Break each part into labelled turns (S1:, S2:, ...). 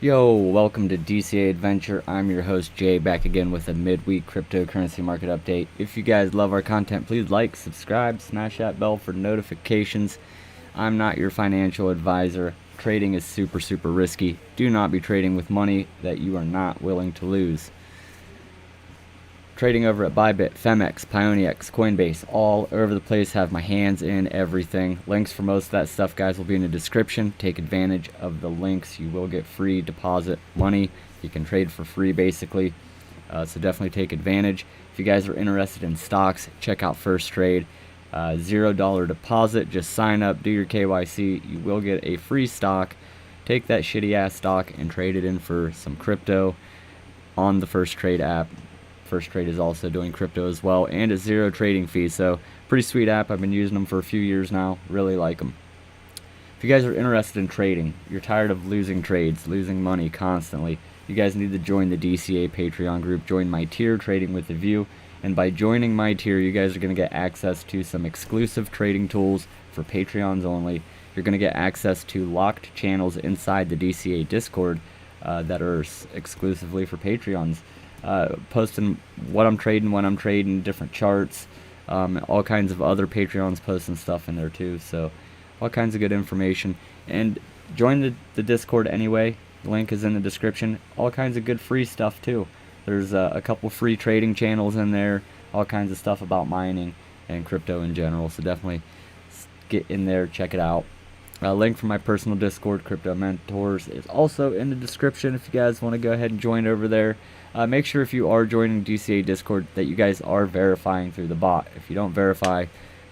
S1: Yo, welcome to DCA Adventure. I'm your host Jay, back again with a midweek cryptocurrency market update. If you guys love our content, please like, subscribe, smash that bell for notifications. I'm not your financial advisor. Trading is super risky. Do not be trading with money that you are not willing to lose. Trading over at Bybit, Phemex, Pionex, Coinbase, all over the place. Have my hands in everything. Links for most of that stuff, guys, will be in the description. Take advantage of the links. You will get free deposit money. You can trade for free, basically. So definitely take advantage. If you guys are interested in stocks, check out Firstrade. $0 deposit. Just sign up, do your KYC. You will get a free stock. Take that shitty ass stock and trade it in for some crypto on the Firstrade app. Firstrade is also doing crypto as well, and a zero trading fee. So pretty sweet app. I've been using them for a few years now. Really like them. If you guys are interested in trading, you're tired of losing trades, losing money constantly, you guys need to join the DCA Patreon group. Join my tier, Trading with a View. And by joining my tier, you guys are going to get access to some exclusive trading tools for Patreons only. You're going to get access to locked channels inside the DCA Discord that are exclusively for Patreons. Posting what I'm trading, when I'm trading, different charts, all kinds of other Patreons posting stuff in there too. So all kinds of good information. And join the Discord anyway. The link is in the description. All kinds of good free stuff too. There's a couple free trading channels in there. All kinds of stuff about mining and crypto in general. So definitely get in there, check it out. Link for my personal Discord, Crypto Mentors, is also in the description if you guys want to go ahead and join over there. Make sure if you are joining DCA Discord that you guys are verifying through the bot. If you don't verify,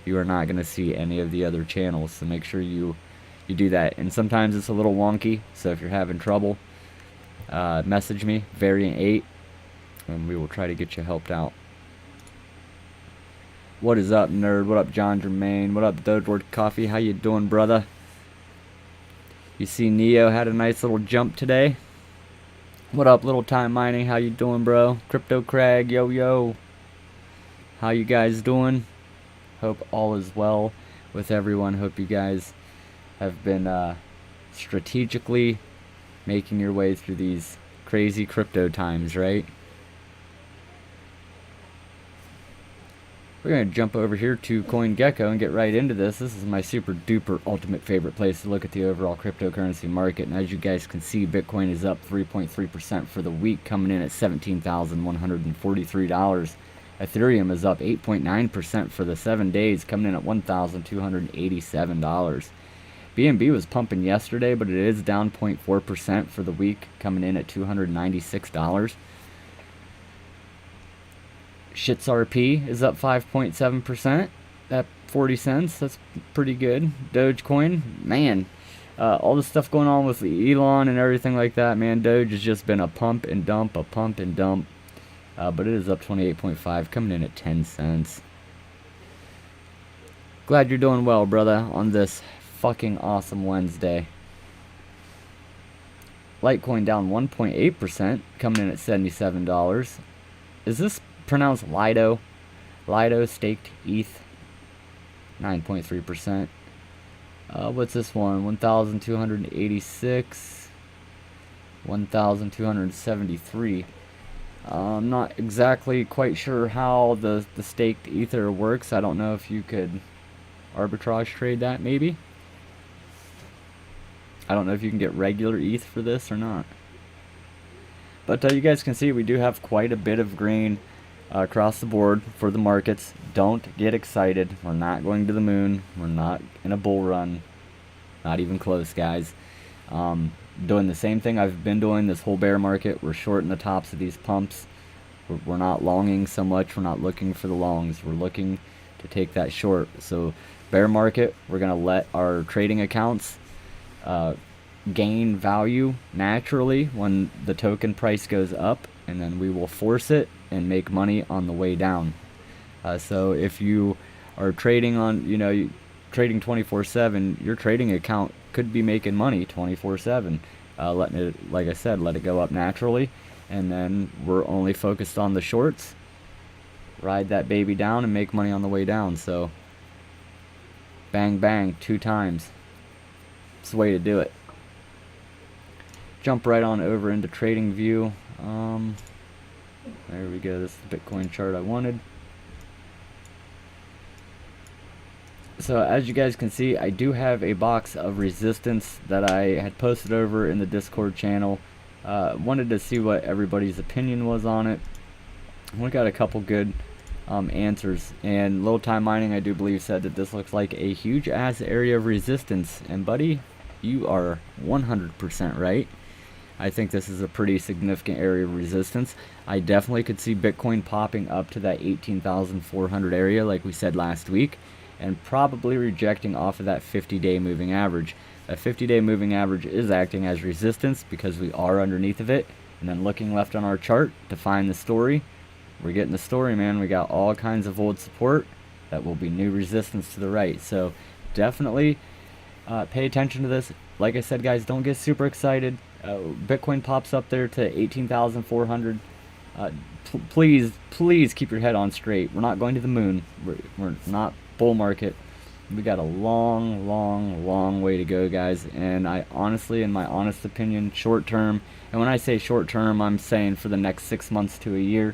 S1: you are not going to see any of the other channels. So make sure you do that. And sometimes it's a little wonky, so if you're having trouble, message me, Variant8, and we will try to get you helped out. What is up, nerd? What up, John Germain? What up, DogeLord Coffee? How you doing, brother? You see Neo had a nice little jump today. What up, Little Time Mining? How you doing, bro? Crypto Crag, yo. How you guys doing? Hope all is well with everyone. Hope you guys have been strategically making your way through these crazy crypto times, right? We're going to jump over here to CoinGecko and get right into this. This is my super duper ultimate favorite place to look at the overall cryptocurrency market. And as you guys can see, Bitcoin is up 3.3% for the week, coming in at $17,143. Ethereum is up 8.9% for the 7 days, coming in at $1,287. BNB was pumping yesterday, but it is down 0.4% for the week, coming in at $296. Shits RP is up 5.7% at 40 cents. That's pretty good. Dogecoin, man, all the stuff going on with Elon and everything like that, man. Doge has just been a pump and dump, but it is up 28.5, coming in at 10 cents. Glad you're doing well, brother, on this fucking awesome Wednesday. Litecoin down 1.8%, coming in at $77. Is this pronounced Lido? Lido staked ETH, 9.3%. What's this one? 1,286, 1,273. I'm not exactly quite sure how the staked Ether works. I don't know if you could arbitrage trade that, maybe. I don't know if you can get regular ETH for this or not. But you guys can see we do have quite a bit of green across the board for the markets. Don't get excited. We're not going to the moon. We're not in a bull run. Not even close, guys. Doing the same thing I've been doing this whole bear market. We're shorting the tops of these pumps. We're not longing so much. We're not looking for the longs. We're looking to take that short. So bear market, we're going to let our trading accounts gain value naturally when the token price goes up, and then we will force it and make money on the way down. So if you are trading on, trading 24/7, your trading account could be making money 24/7. Letting it, like I said, let it go up naturally, and then we're only focused on the shorts. Ride that baby down and make money on the way down. So bang bang 2 times. It's the way to do it. Jump right on over into trading view. There we go. This is the Bitcoin chart I wanted. So as you guys can see, I do have a box of resistance that I had posted over in the Discord channel. Wanted to see what everybody's opinion was on it. We got a couple good answers, and Little Time Mining, I do believe, said that this looks like a huge ass area of resistance, and buddy, you are 100% right. I think this is a pretty significant area of resistance. I definitely could see Bitcoin popping up to that 18,400 area like we said last week, and probably rejecting off of that 50-day moving average. That 50-day moving average is acting as resistance because we are underneath of it. And then looking left on our chart to find the story, we're getting the story, man. We got all kinds of old support that will be new resistance to the right. So definitely pay attention to this. Like I said, guys, don't get super excited. Bitcoin pops up there to 18,400. Please keep your head on straight. We're not going to the moon. We're not bull market. We got a long way to go, guys. And I honestly, in my honest opinion, short term, and when I say short term, I'm saying for the next 6 months to a year,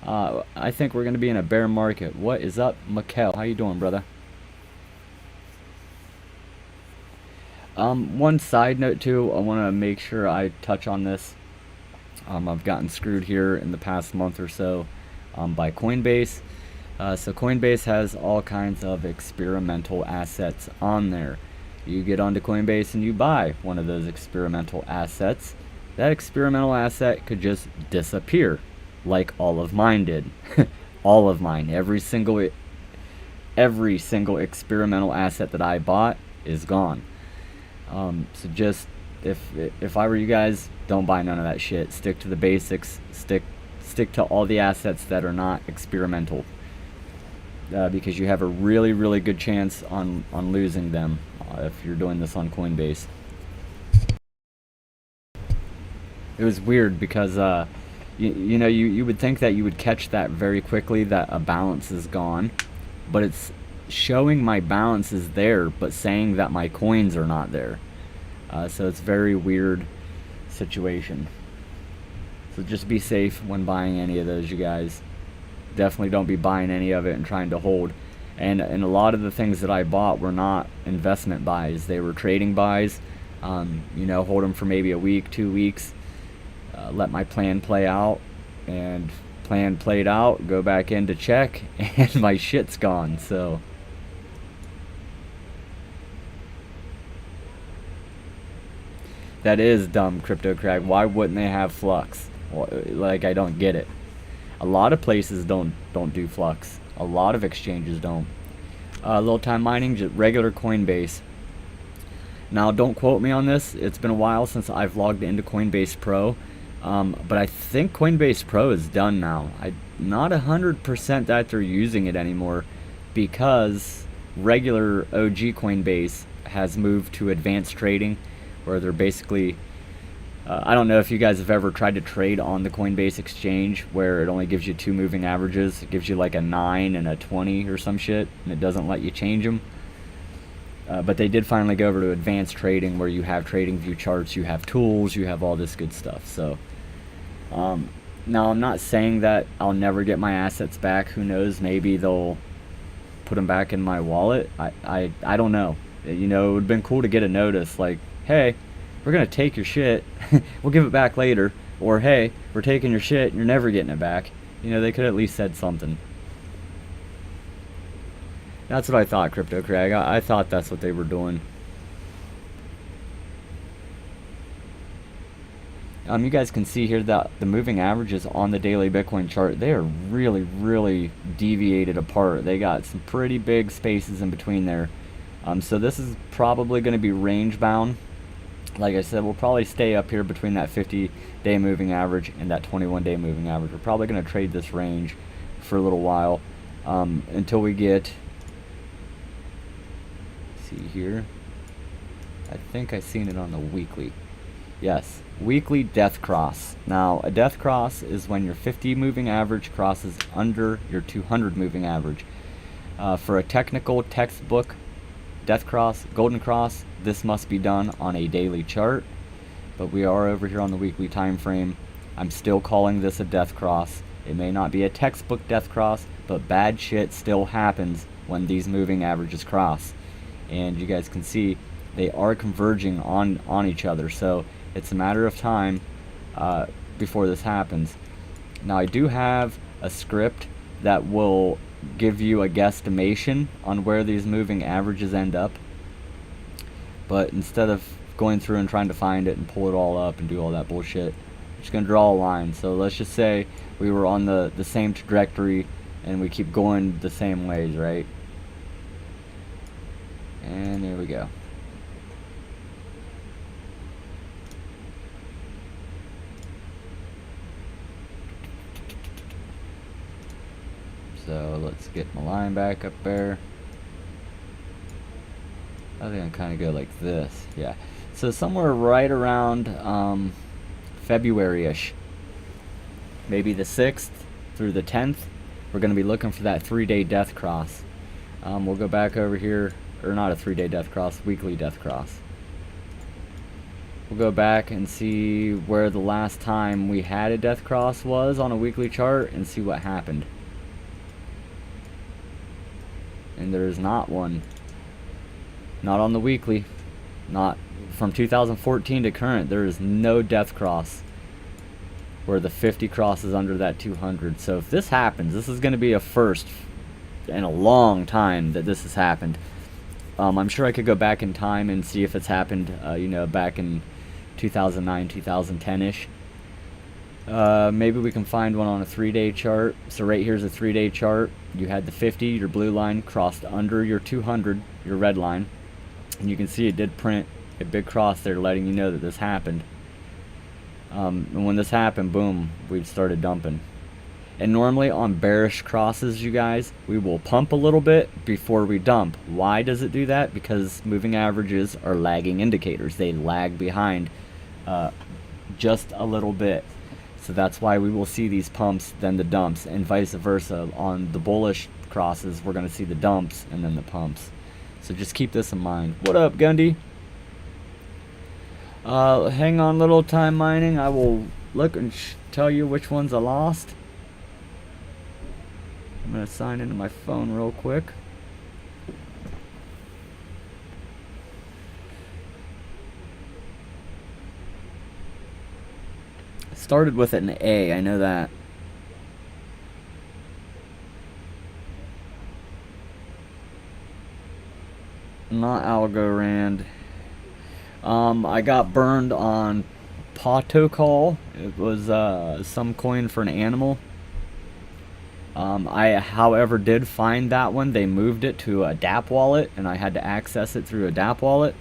S1: I think we're going to be in a bear market. What is up, Mikkel? How you doing, brother? One side note too, I want to make sure I touch on this. I've gotten screwed here in the past month or so by Coinbase. So Coinbase has all kinds of experimental assets on there. You get onto Coinbase and you buy one of those experimental assets. That experimental asset could just disappear, like all of mine did. All of mine, every single experimental asset that I bought is gone. So just if I were you guys, don't buy none of that shit. Stick to the basics. Stick to all the assets that are not experimental, because you have a really good chance on losing them if you're doing this on Coinbase. It was weird because you would think that you would catch that very quickly, that a balance is gone, but it's showing my balance is there but saying that my coins are not there. So it's a very weird situation. So just be safe when buying any of those, you guys. Definitely don't be buying any of it and trying to hold. And a lot of the things that I bought were not investment buys. They were trading buys. Hold them for maybe a week, 2 weeks. Let my plan play out. And plan played out. Go back in to check. And my shit's gone. So that is dumb, Crypto Crag. Why wouldn't they have Flux? Like, I don't get it. A lot of places don't do Flux. A lot of exchanges don't. Little Time Mining, just regular Coinbase. Now, don't quote me on this. It's been a while since I've logged into Coinbase Pro. But I think Coinbase Pro is done now. I'm not 100% that they're using it anymore, because regular OG Coinbase has moved to advanced trading, where they're basically, I don't know if you guys have ever tried to trade on the Coinbase exchange, where it only gives you 2 moving averages. It gives you like a 9 and a 20 or some shit, and it doesn't let you change them. But they did finally go over to advanced trading, where you have trading view charts, you have tools, you have all this good stuff. So now I'm not saying that I'll never get my assets back. Who knows? Maybe they'll put them back in my wallet. I don't know. It would have been cool to get a notice like, hey, we're gonna take your shit, we'll give it back later, or hey, we're taking your shit and you're never getting it back. They could at least said something. That's what I thought, Crypto Crag. I thought that's what they were doing. You guys can see here that the moving averages on the daily Bitcoin chart, they are really deviated apart. They got some pretty big spaces in between there. So this is probably going to be range bound. Like I said, we'll probably stay up here between that 50-day moving average and that 21-day moving average. We're probably going to trade this range for a little while until we get, see here, I think I seen it on the weekly. Yes, weekly death cross. Now, a death cross is when your 50 moving average crosses under your 200 moving average. For a technical textbook death cross, golden cross, this must be done on a daily chart, but we are over here on the weekly time frame. I'm still calling this a death cross. It may not be a textbook death cross, but bad shit still happens when these moving averages cross. And you guys can see they are converging on each other, so it's a matter of time before this happens. Now, I do have a script that will give you a guesstimation on where these moving averages end up, but instead of going through and trying to find it and pull it all up and do all that bullshit, I'm just gonna draw a line. So let's just say we were on the same trajectory and we keep going the same ways, right? And there we go. So let's get my line back up there. I think I kind of go like this, yeah. So somewhere right around February-ish, maybe the 6th through the 10th, we're going to be looking for that 3-day death cross. We'll go back over here, or not a 3-day death cross, weekly death cross. We'll go back and see where the last time we had a death cross was on a weekly chart and see what happened. And there's not one. Not on the weekly. Not from 2014 to current. There is no death cross where the 50 crosses under that 200. So if this happens, this is going to be a first in a long time that this has happened. I'm sure I could go back in time and see if it's happened, you know, back in 2009, 2010-ish. Maybe we can find one on a 3-day chart. So right here's a 3-day chart. You had the 50, your blue line, crossed under your 200, your red line. And you can see it did print a big cross there letting you know that this happened. And when this happened, boom, we started dumping. And normally on bearish crosses, you guys, we will pump a little bit before we dump. Why does it do that? Because moving averages are lagging indicators. They lag behind just a little bit. So that's why we will see these pumps, then the dumps, and vice versa. On the bullish crosses, we're going to see the dumps and then the pumps. So just keep this in mind. What up, Gundy? Hang on, little time mining. I will look and tell you which ones I lost. I'm going to sign into my phone real quick. Started with an A, I know that. Not Algorand. I got burned on Potocol. It was some coin for an animal. I, however, did find that one. They moved it to a DApp wallet, and I had to access it through a DApp wallet.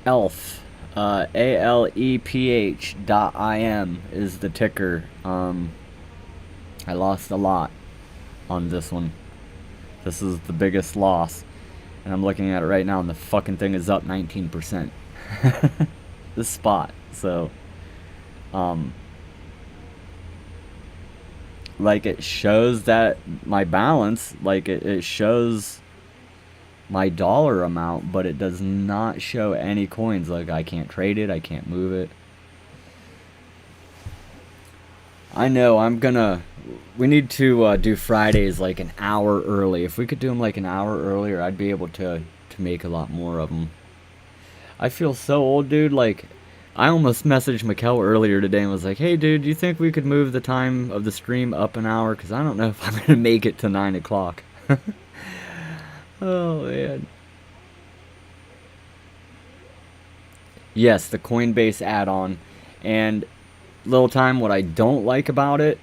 S1: Elf, ALEPH.IM is the ticker. I lost a lot on this one. This is the biggest loss. And I'm looking at it right now, and the fucking thing is up 19%. This spot. So, like, it shows that my balance, like, it shows my dollar amount, but it does not show any coins. Like, I can't trade it, I can't move it. I know, we need to do Fridays like an hour early. If we could do them like an hour earlier, I'd be able to make a lot more of them. I feel so old, dude. Like, I almost messaged Mikkel earlier today and was like, hey dude, do you think we could move the time of the stream up an hour? Because I don't know if I'm going to make it to 9 o'clock. Oh man. Yes, the Coinbase add-on. And little time, what I don't like about it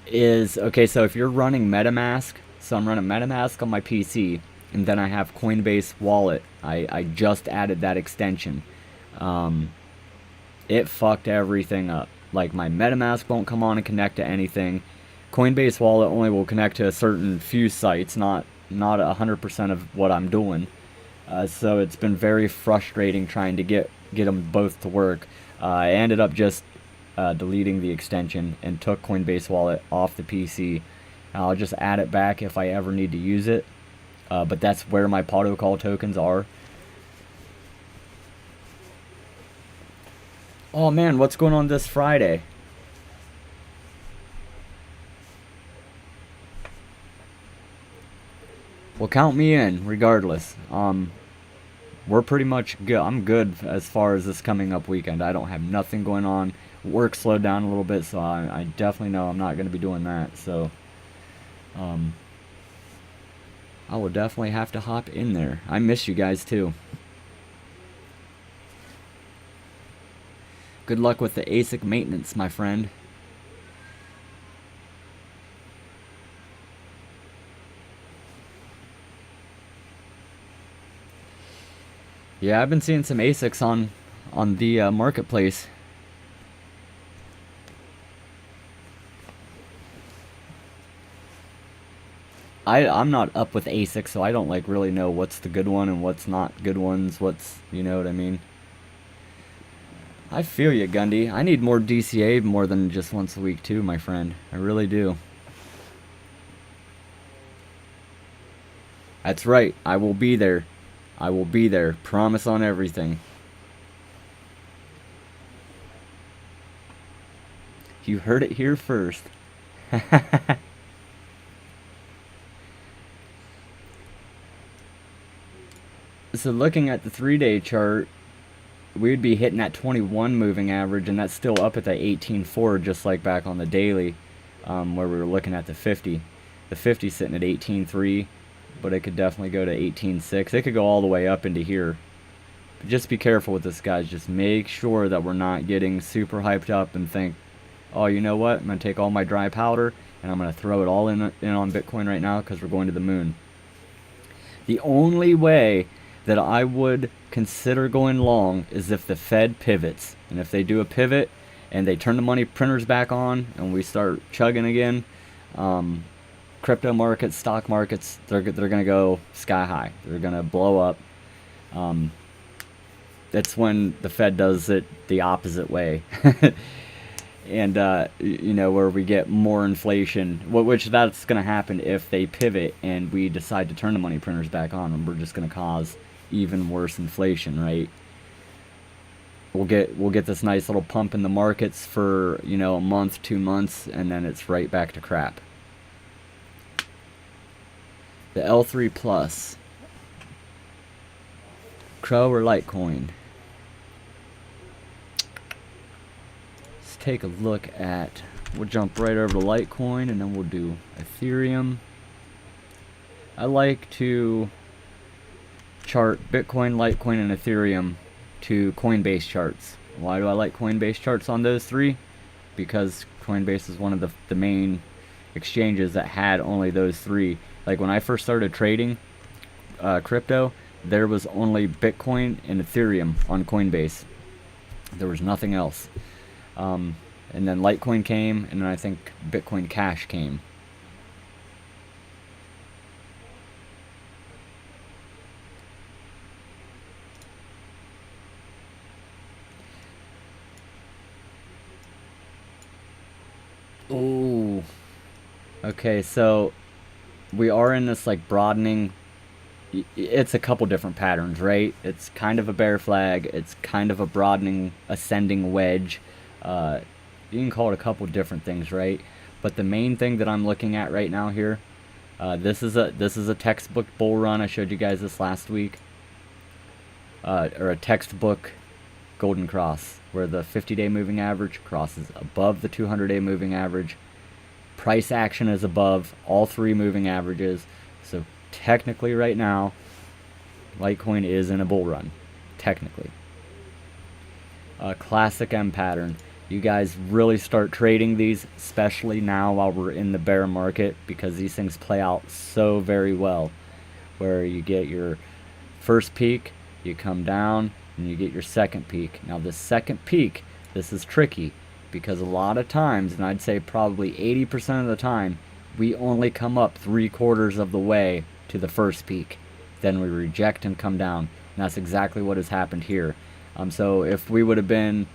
S1: is, okay, so if you're running MetaMask, so I'm running MetaMask on my PC, and then I have Coinbase Wallet. I just added that extension. It fucked everything up. Like, my MetaMask won't come on and connect to anything. Coinbase Wallet only will connect to a certain few sites, not 100% of what I'm doing. So it's been very frustrating trying to get them both to work. I ended up just deleting the extension and took Coinbase Wallet off the PC. I'll just add it back if I ever need to use it. But that's where my protocol tokens are. Oh man, what's going on this Friday? Well, count me in, regardless. We're pretty much good. I'm good as far as this coming up weekend. I don't have nothing going on. Work slowed down a little bit, so I definitely know I'm not going to be doing that. So, I will definitely have to hop in there. I miss you guys too. Good luck with the ASIC maintenance, my friend. Yeah, I've been seeing some ASICs on the marketplace. I'm not up with ASICs, so I don't like really know what's the good one and what's not good ones. What's, you know what I mean? I feel you, Gundy. I need more DCA more than just once a week too, my friend. I really do. That's right. I will be there. I will be there. Promise on everything. You heard it here first. So looking at the 3-day chart, we'd be hitting that 21 moving average, and that's still up at that 18.4, just like back on the daily, where we were looking at the 50. The 50 sitting at 18.3, but it could definitely go to 18.6. It could go all the way up into here. But just be careful with this, guys. Just make sure that we're not getting super hyped up and think, oh, you know what? I'm going to take all my dry powder, and I'm going to throw it all in on Bitcoin right now because we're going to the moon. The only way that I would consider going long is if the Fed pivots. And if they do a pivot and they turn the money printers back on and we start chugging again, crypto markets, stock markets, they're going to go sky high. They're going to blow up. That's when the Fed does it the opposite way. And, you know, where we get more inflation, which that's going to happen if they pivot and we decide to turn the money printers back on, and we're just going to cause even worse inflation, right? We'll get this nice little pump in the markets for, you know, a month, 2 months, and then it's right back to crap. The L3 Plus. Crow or Litecoin? Let's take a look at, we'll jump right over to Litecoin, and then we'll do Ethereum. I like to chart Bitcoin, Litecoin, and Ethereum to Coinbase charts. Why do I like Coinbase charts on those three? Because Coinbase is one of the main exchanges that had only those three. Like when I first started trading crypto, there was only Bitcoin and Ethereum on Coinbase. There was nothing else. And then Litecoin came, and then I think Bitcoin Cash came. Ooh. Okay, so we are in this like broadening. It's a couple different patterns, right? It's kind of a bear flag. It's kind of a broadening, ascending wedge. You can call it a couple different things, right? But the main thing that I'm looking at right now here, this is a textbook bull run. I showed you guys this last week, or a textbook golden cross, where the 50-day moving average crosses above the 200-day moving average. Price action is above all three moving averages. So technically right now, Litecoin is in a bull run, technically. Classic M pattern. You guys really start trading these, especially now while we're in the bear market, because these things play out so very well. Where you get your first peak, you come down, and you get your second peak. Now this second peak, this is tricky, because a lot of times, and I'd say probably 80% of the time, we only come up 3/4 of the way to the first peak. Then we reject and come down. And that's exactly what has happened here. So if we would have been,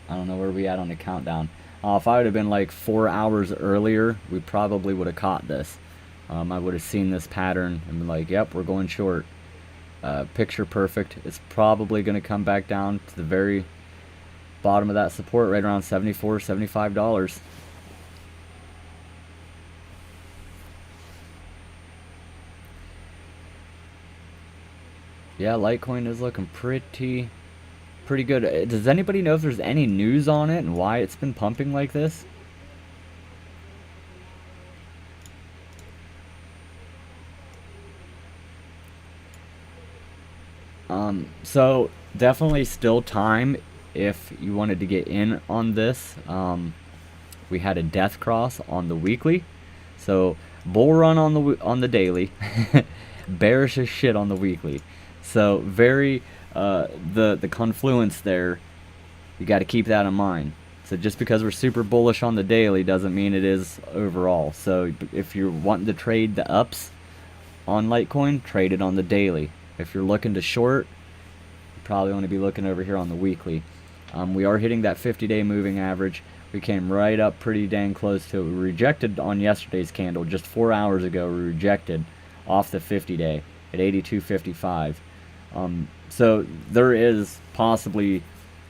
S1: I don't know where we at on the countdown. If I would have been like 4 hours earlier, we probably would have caught this. I would have seen this pattern and been like, yep, we're going short. Picture perfect. It's probably going to come back down to the very bottom of that support, right around $74, $75. Yeah, Litecoin is looking pretty good. Does anybody know if there's any news on it and why it's been pumping like this? So definitely still time if you wanted to get in on this. We had a death cross on the weekly, so bull run on the daily, bearish as shit on the weekly. So very the confluence there, you got to keep that in mind. So just because we're super bullish on the daily doesn't mean it is overall. So if you're wanting to trade the ups on Litecoin, trade it on the daily. If you're looking to short, you probably want to be looking over here on the weekly. We are hitting that 50-day moving average. We came right up pretty dang close to it. We rejected on yesterday's candle just 4 hours ago. We rejected off the 50-day at 82.55. So there is possibly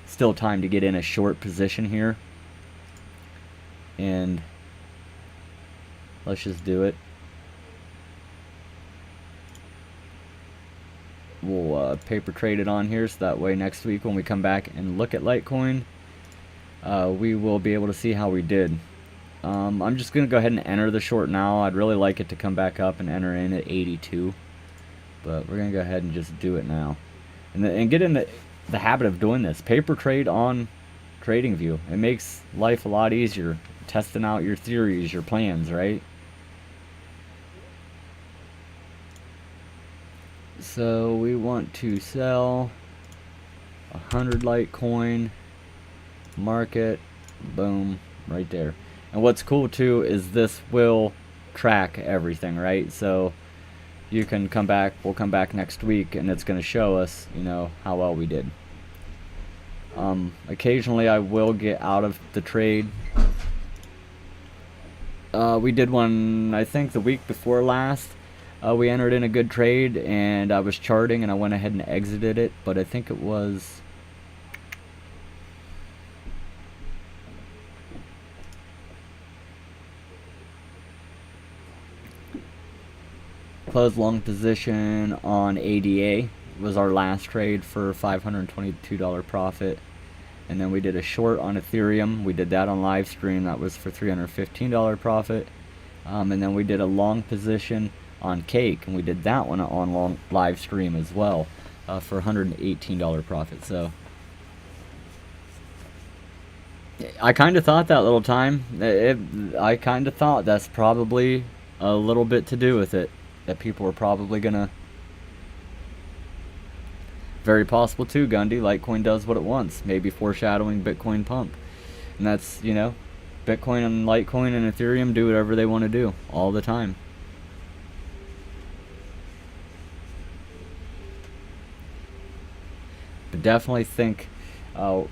S1: still time to get in a short position here, and let's just do it. We'll paper trade it on here, so that way next week when we come back and look at Litecoin, we will be able to see how we did. I'm just going to go ahead and enter the short now. I'd really like it to come back up and enter in at 82, but we're going to go ahead and just do it now. And get in the habit of doing this. Paper trade on TradingView. It makes life a lot easier, testing out your theories, your plans, right? So we want to sell 100 Litecoin, market, boom, right there. And what's cool too is this will track everything, right? So you can come back, we'll come back next week, and it's going to show us, you know, how well we did. Occasionally I will get out of the trade. We did one, I think the week before last. We entered in a good trade, and I was charting, and I went ahead and exited it, but I think it was... Closed long position on ADA was our last trade for $522 profit, and then we did a short on Ethereum. We did that on Livestream. That was for $315 profit, and then we did a long position on Cake, and we did that one on long Livestream as well, for $118 profit. So I kind of thought that little time, I kind of thought that's probably a little bit to do with it. That people are probably gonna, very possible too, Gundy, Litecoin does what it wants, maybe foreshadowing Bitcoin pump. And that's, you know, Bitcoin and Litecoin and Ethereum do whatever they want to do all the time. But definitely think we'll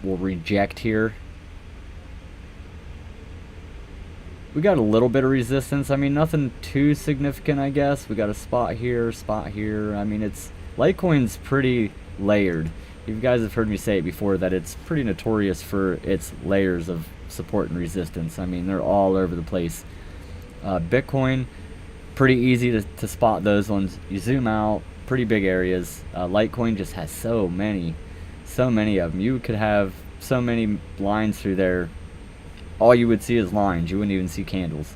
S1: reject here. We got a little bit of resistance. I mean, nothing too significant, I guess. We got a spot here, spot here. I mean, it's Litecoin's pretty layered. You guys have heard me say it before that it's pretty notorious for its layers of support and resistance. I mean, they're all over the place. Bitcoin, pretty easy to spot those ones. You zoom out, pretty big areas. Litecoin just has so many of them. You could have so many lines through there. All you would see is lines. You wouldn't even see candles.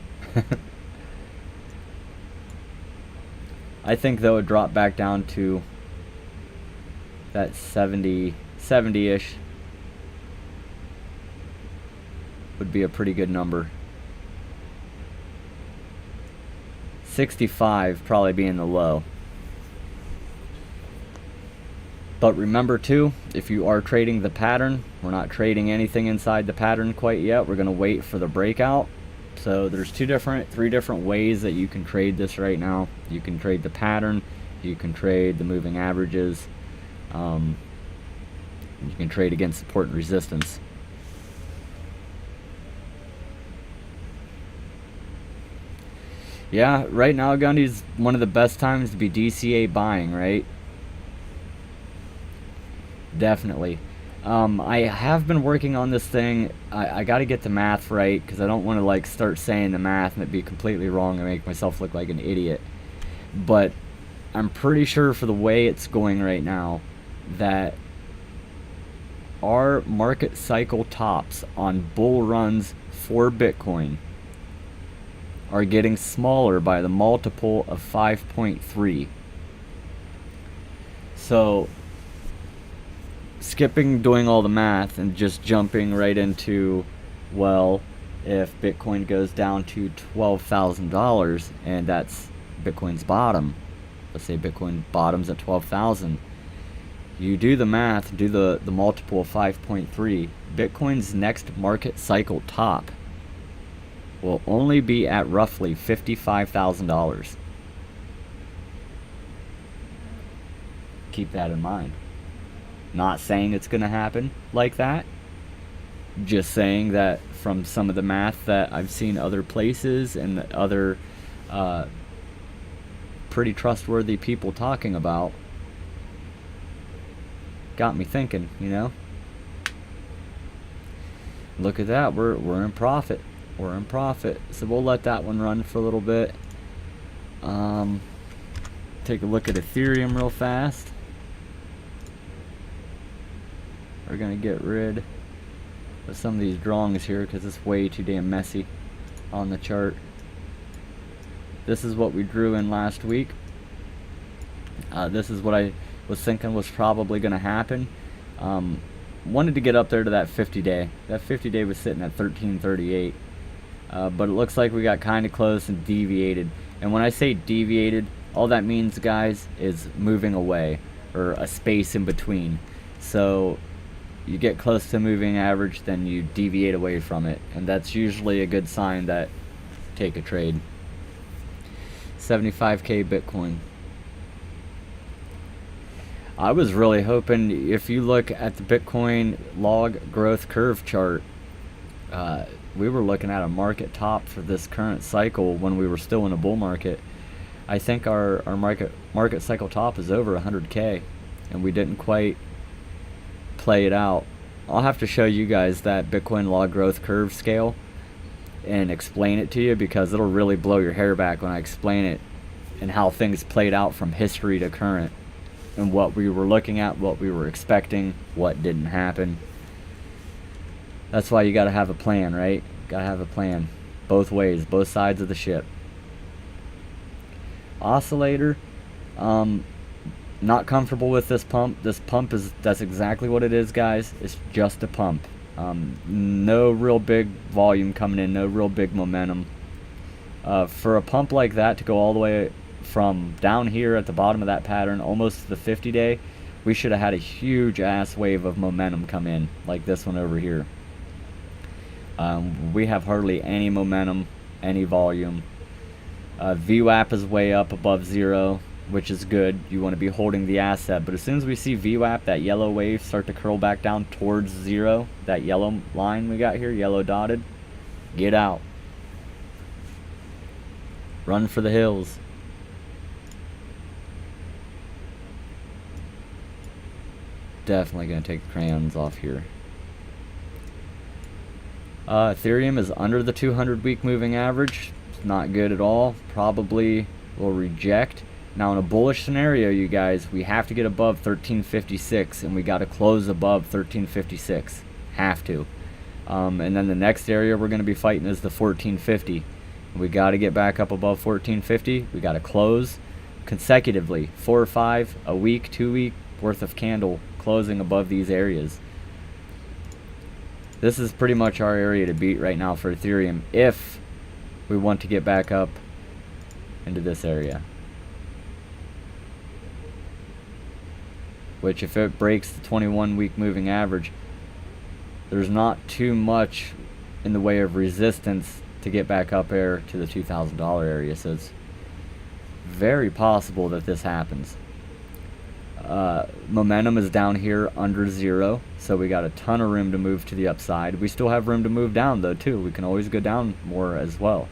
S1: I think though it dropped back down to that 70-ish would be a pretty good number. 65 probably being the low. But remember too, if you are trading the pattern, we're not trading anything inside the pattern quite yet. We're going to wait for the breakout. So there's three different ways that you can trade this right now. You can trade the pattern, you can trade the moving averages, you can trade against support and resistance. Yeah, right now, Gundy, is one of the best times to be DCA buying, right? Definitely. I have been working on this thing. I got to get the math right, because I don't want to like start saying the math and it be completely wrong and make myself look like an idiot. But I'm pretty sure for the way it's going right now that our market cycle tops on bull runs for Bitcoin are getting smaller by the multiple of 5.3. So skipping doing all the math and just jumping right into, well, if Bitcoin goes down to $12,000 and that's Bitcoin's bottom, let's say Bitcoin bottoms at 12,000, you do the math, do the multiple of 5.3, Bitcoin's next market cycle top will only be at roughly $55,000. Keep that in mind. Not saying it's going to happen like that. Just saying that from some of the math that I've seen other places and other pretty trustworthy people talking about, got me thinking, you know. Look at that, we're in profit. We're in profit. So we'll let that one run for a little bit. Take a look at Ethereum real fast. We're gonna get rid of some of these drawings here because it's way too damn messy on the chart. This is what we drew in last week. This is what I was thinking was probably gonna happen. Wanted to get up there to that 50-day. That 50-day was sitting at 1338. But it looks like we got kind of close and deviated. And when I say deviated, all that means, guys, is moving away, or a space in between. So you get close to moving average, then you deviate away from it, and that's usually a good sign that take a trade. 75k Bitcoin. I was really hoping, if you look at the Bitcoin log growth curve chart, we were looking at a market top for this current cycle when we were still in a bull market. I think our market cycle top is over 100k, and we didn't quite play it out. I'll have to show you guys that Bitcoin log growth curve scale and explain it to you, because it'll really blow your hair back when I explain it and how things played out from history to current, and what we were looking at, what we were expecting, what didn't happen. That's why you gotta have a plan, right? Gotta have a plan. Both ways, both sides of the ship. Oscillator, not comfortable with this pump. This pump that's exactly what it is, guys. It's just a pump. No real big volume coming in, no real big momentum. For a pump like that to go all the way from down here at the bottom of that pattern almost to the 50-day, we should have had a huge ass wave of momentum come in, like this one over here. We have hardly any momentum, any volume. VWAP is way up above 0, which is good. You want to be holding the asset, but as soon as we see VWAP, that yellow wave, start to curl back down towards 0, that yellow line we got here, yellow dotted, get out. Run for the hills. Definitely going to take the crayons off here. Ethereum is under the 200-week moving average. It's not good at all. Probably will reject. Now in a bullish scenario, you guys, we have to get above 1356, and we got to close above 1356. Have to. And then the next area we're going to be fighting is the 1450. We got to get back up above 1450. We got to close consecutively 4 or 5 a week, 2 week worth of candle closing above these areas. This is pretty much our area to beat right now for Ethereum if we want to get back up into this area. Which, if it breaks the 21-week moving average, there's not too much in the way of resistance to get back up there to the $2,000 area. So it's very possible that this happens. Momentum is down here under 0, so we got a ton of room to move to the upside. We still have room to move down though too. We can always go down more as well.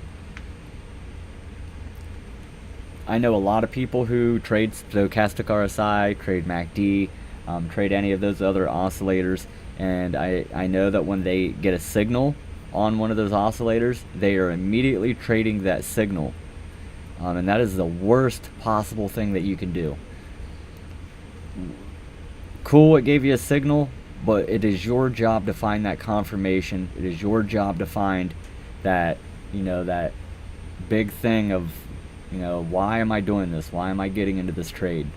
S1: I know a lot of people who trade stochastic RSI, trade MACD, trade any of those other oscillators, and I know that when they get a signal on one of those oscillators, they are immediately trading that signal, and that is the worst possible thing that you can do. Cool, it gave you a signal, but it is your job to find that confirmation. It is your job to find that, you know, that big thing of, you know, why am I doing this? Why am I getting into this trade?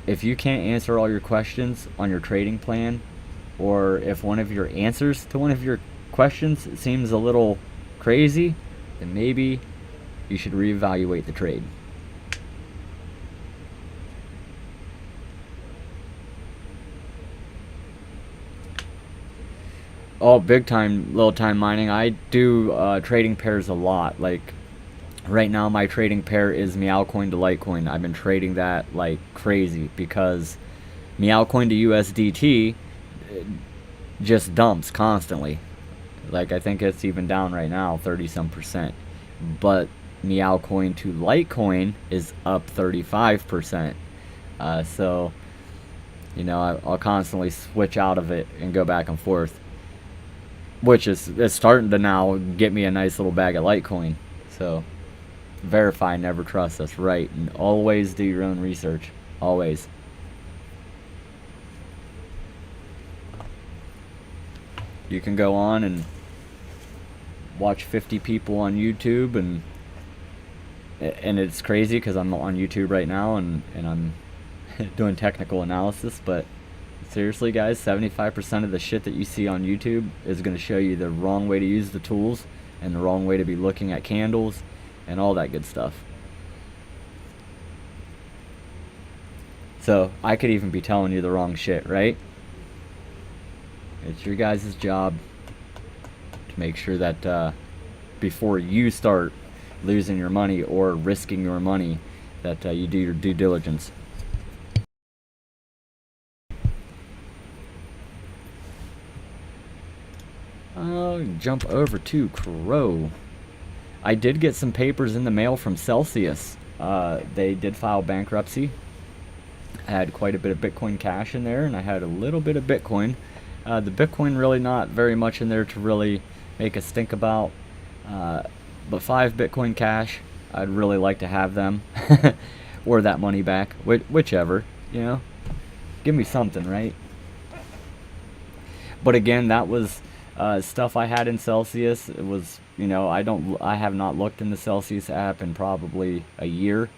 S1: If you can't answer all your questions on your trading plan, or if one of your answers to one of your questions seems a little crazy, then maybe you should reevaluate the trade. Oh, big time, little time mining. I do trading pairs a lot. Like right now, my trading pair is Meowcoin to Litecoin. I've been trading that like crazy because Meowcoin to USDT just dumps constantly. Like I think it's even down right now, 30-some%. But Meowcoin to Litecoin is up 35%. So, you know, I'll constantly switch out of it and go back and forth. Which is starting to now get me a nice little bag of Litecoin. So, verify, never trust. That's right. And always do your own research. Always. You can go on and watch 50 people on YouTube, and it's crazy because I'm on YouTube right now and I'm doing technical analysis, but seriously guys, 75% of the shit that you see on YouTube is going to show you the wrong way to use the tools and the wrong way to be looking at candles and all that good stuff. So I could even be telling you the wrong shit, right? It's your guys' job to make sure that before you start losing your money or risking your money, that you do your due diligence. Jump over to Crow. I did get some papers in the mail from Celsius. They did file bankruptcy. I had quite a bit of Bitcoin Cash in there, and I had a little bit of Bitcoin. The Bitcoin really not very much in there to really make us think about. But 5 Bitcoin Cash, I'd really like to have them. Or that money back. Whichever, you know. Give me something, right? But again, that was stuff I had in Celsius. It was, you know, I have not looked in the Celsius app in probably a year.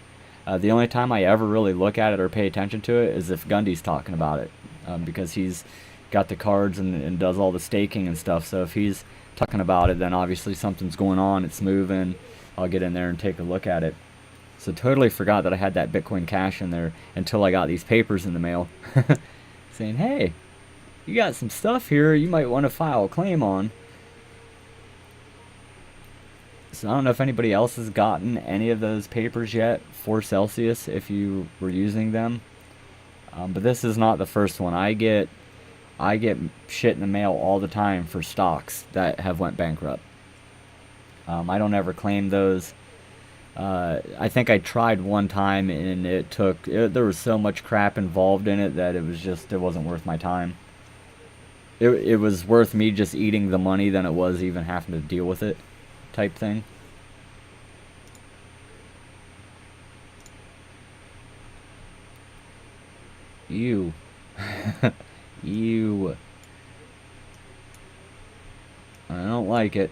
S1: The only time I ever really look at it or pay attention to it is if Gundy's talking about it, because he's got the cards and does all the staking and stuff. So if he's talking about it, then obviously something's going on, it's moving. I'll get in there and take a look at it. So totally forgot that I had that Bitcoin Cash in there until I got these papers in the mail saying, hey, you got some stuff here you might want to file a claim on. So I don't know if anybody else has gotten any of those papers yet for Celsius if you were using them. But this is not the first one. I get shit in the mail all the time for stocks that have went bankrupt. I don't ever claim those. I think I tried one time and there was so much crap involved in it that it wasn't worth my time. It was worth me just eating the money than it was even having to deal with it, type thing. Ew. Ew. I don't like it.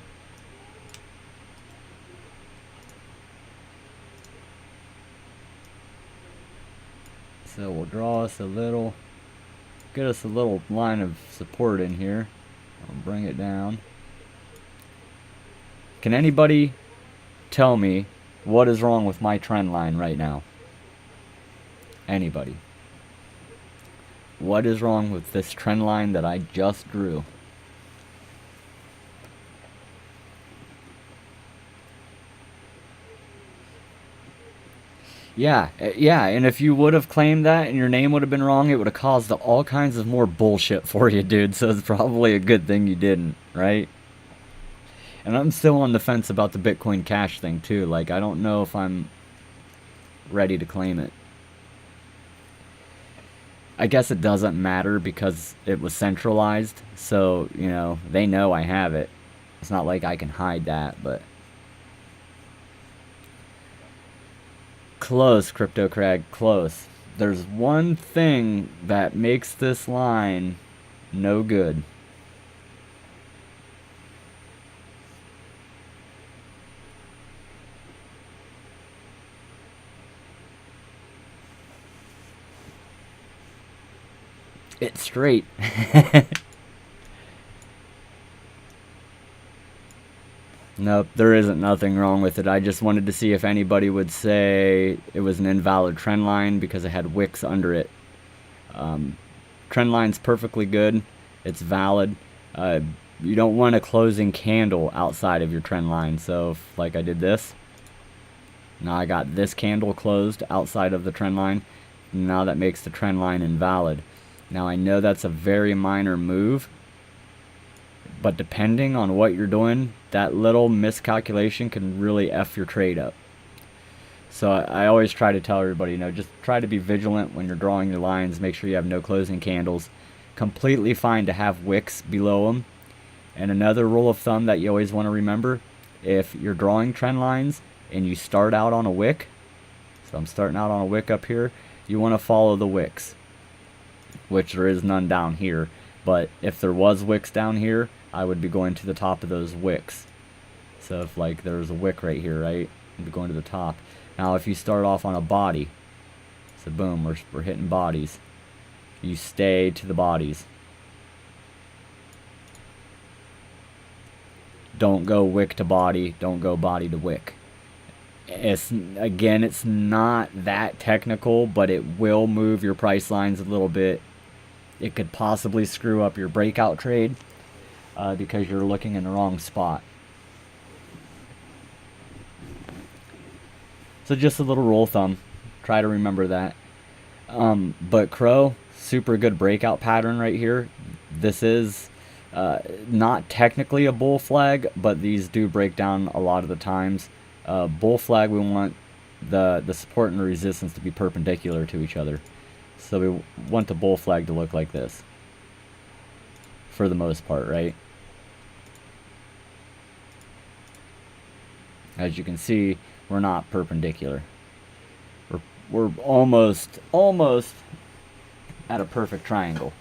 S1: So we'll draw us a little, get us a little line of support in here. I'll bring it down. Can anybody tell me what is wrong with my trend line right now? Anybody? What is wrong with this trend line that I just drew? Yeah, and if you would have claimed that and your name would have been wrong, it would have caused all kinds of more bullshit for you, dude. So it's probably a good thing you didn't, right? And I'm still on the fence about the Bitcoin Cash thing, too. Like, I don't know if I'm ready to claim it. I guess it doesn't matter because it was centralized. So, you know, they know I have it. It's not like I can hide that, but... Close, Crypto Crag, close. There's one thing that makes this line no good. It's straight. Nope, there isn't nothing wrong with it. I just wanted to see if anybody would say it was an invalid trend line because it had wicks under it. Trend line's perfectly good. It's valid. You don't want a closing candle outside of your trend line. So, if, like I did this, now I got this candle closed outside of the trend line. Now that makes the trend line invalid. Now I know that's a very minor move, but depending on what you're doing, that little miscalculation can really F your trade up. So I always try to tell everybody, you know, just try to be vigilant when you're drawing your lines. Make sure you have no closing candles. Completely fine to have wicks below them. And another rule of thumb that you always want to remember, if you're drawing trend lines and you start out on a wick, so I'm starting out on a wick up here, you want to follow the wicks, which there is none down here. But if there was wicks down here, I would be going to the top of those wicks. So if like there's a wick right here, right, I'd be going to the top. Now if you start off on a body, so boom, we're hitting bodies. You stay to the bodies. Don't go wick to body, don't go body to wick. Again, it's not that technical, but it will move your price lines a little bit. It could possibly screw up your breakout trade because you're looking in the wrong spot. So just a little rule of thumb. Try to remember that. But Crow, super good breakout pattern right here. This is not technically a bull flag, but these do break down a lot of the times. Bull flag, we want the support and the resistance to be perpendicular to each other. So we want the bull flag to look like this, for the most part, right? As you can see, we're not perpendicular. We're almost at a perfect triangle.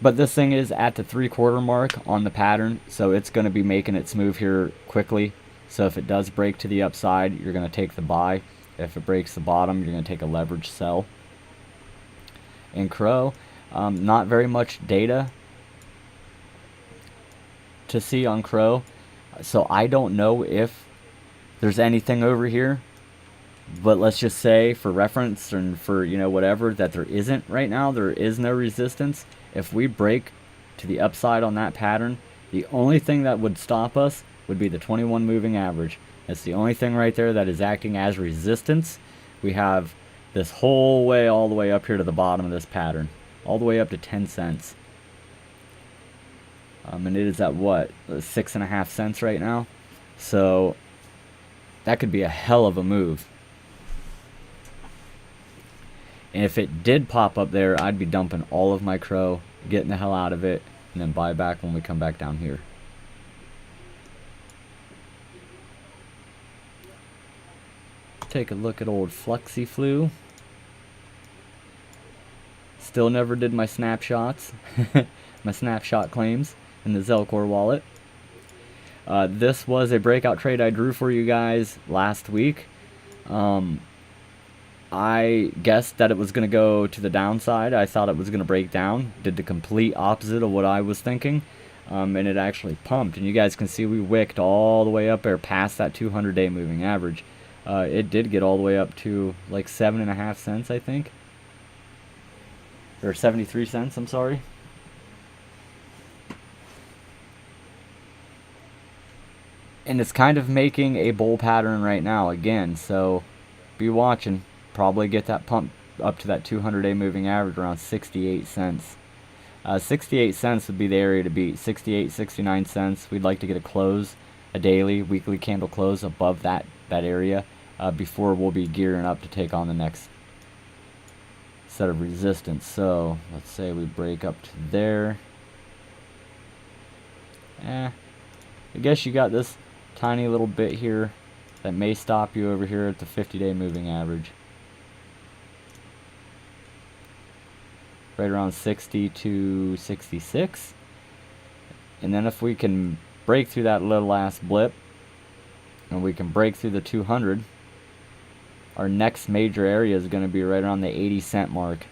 S1: But this thing is at the 3/4 mark on the pattern, so it's going to be making its move here quickly. So if it does break to the upside, you're going to take the buy. If it breaks the bottom, you're going to take a leverage sell. In Crow, not very much data to see on Crow, so I don't know if there's anything over here, but let's just say for reference and for, you know, whatever, that there isn't right now. There is no resistance. If we break to the upside on that pattern, the only thing that would stop us would be the 21 moving average. That's the only thing right there that is acting as resistance. We have this whole way all the way up here to the bottom of this pattern, all the way up to 10 cents. And it is at what, 6.5 cents right now. So that could be a hell of a move. And if it did pop up there, I'd be dumping all of my Crow, getting the hell out of it, and then buy back when we come back down here. Take a look at old Flexi Flu. Still never did my snapshots, my snapshot claims in the Zelcore wallet. This was a breakout trade I drew for you guys last week. I guessed that it was going to go to the downside. I thought it was going to break down. Did the complete opposite of what I was thinking. And it actually pumped. And you guys can see we wicked all the way up there past that 200-day moving average. It did get all the way up to like 7.5 cents, I think. Or 73 cents, I'm sorry. And it's kind of making a bull pattern right now again. So be watching. Probably get that pump up to that 200-day moving average around 68 cents. 68 cents would be the area to beat. 68, 69 cents. We'd like to get a close, a daily, weekly candle close above that area before we'll be gearing up to take on the next set of resistance. So let's say we break up to there. I guess you got this tiny little bit here that may stop you over here at the 50-day moving average. Right around 60 to 66. And then if we can break through that little ass blip and we can break through the 200, our next major area is going to be right around the 80-cent mark.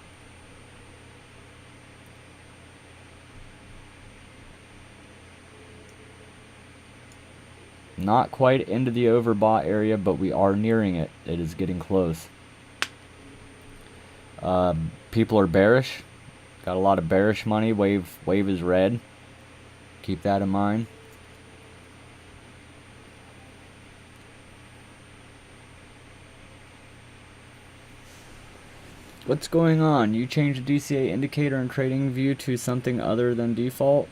S1: Not quite into the overbought area, but we are nearing it. It is getting close. People are bearish. Got a lot of bearish money. Wave is red. Keep that in mind. What's going on? You changed the DCA indicator and trading view to something other than default?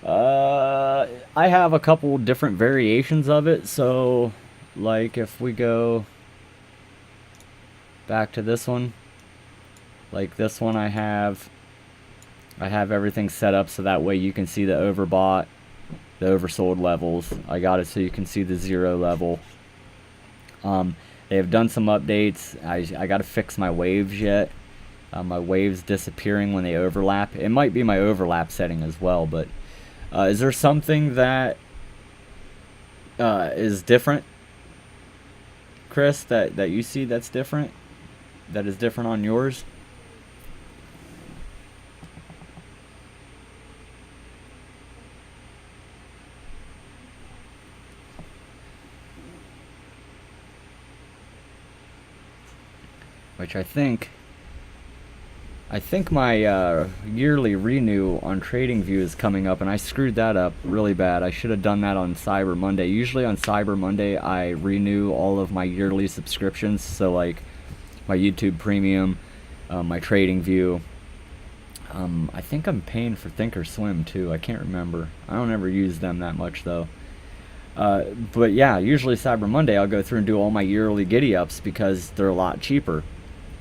S1: I have a couple different variations of it. So, like if we go back to this one, like this one, I have everything set up so that way you can see the overbought, the oversold levels. I got it so you can see the zero level. They have done some updates. I got to fix my waves yet. My waves disappearing when they overlap. It might be my overlap setting as well, but is there something that is different, Chris, that you see that's different, that is different on yours? Which I think my yearly renew on TradingView is coming up, and I screwed that up really bad. I should have done that on Cyber Monday. Usually on Cyber Monday I renew all of my yearly subscriptions, so like my YouTube Premium, my TradingView. I think I'm paying for Thinkorswim too. I can't remember. I don't ever use them that much though. But yeah, usually Cyber Monday I'll go through and do all my yearly giddy ups because they're a lot cheaper.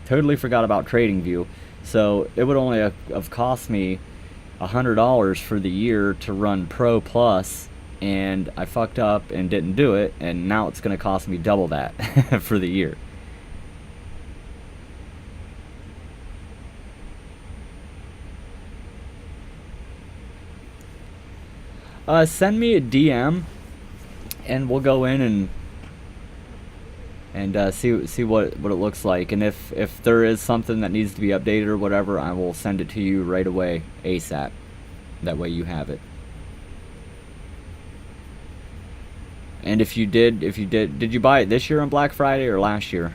S1: Totally forgot about TradingView. So it would only have cost me $100 for the year to run Pro Plus, and I fucked up and didn't do it, and now it's going to cost me double that for the year. Send me a DM, and we'll go in and see what it looks like, and if there is something that needs to be updated or whatever, I will send it to you right away, ASAP. That way you have it. And if you did you buy it this year on Black Friday or last year?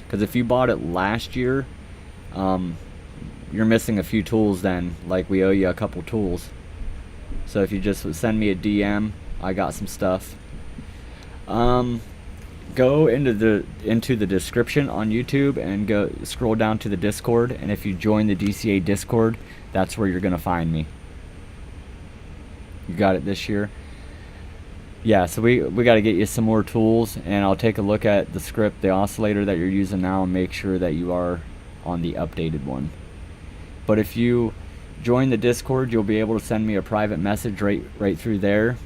S1: Because if you bought it last year, you're missing a few tools then. Like, we owe you a couple tools. So if you just send me a DM, I got some stuff. Go into the description on YouTube and go scroll down to the Discord, and if you join the DCA Discord, that's where you're gonna find me. You got it this year? Yeah, so we got to get you some more tools, and I'll take a look at the script, the oscillator that you're using now, and make sure that you are on the updated one. But if you join the Discord, you'll be able to send me a private message right through there.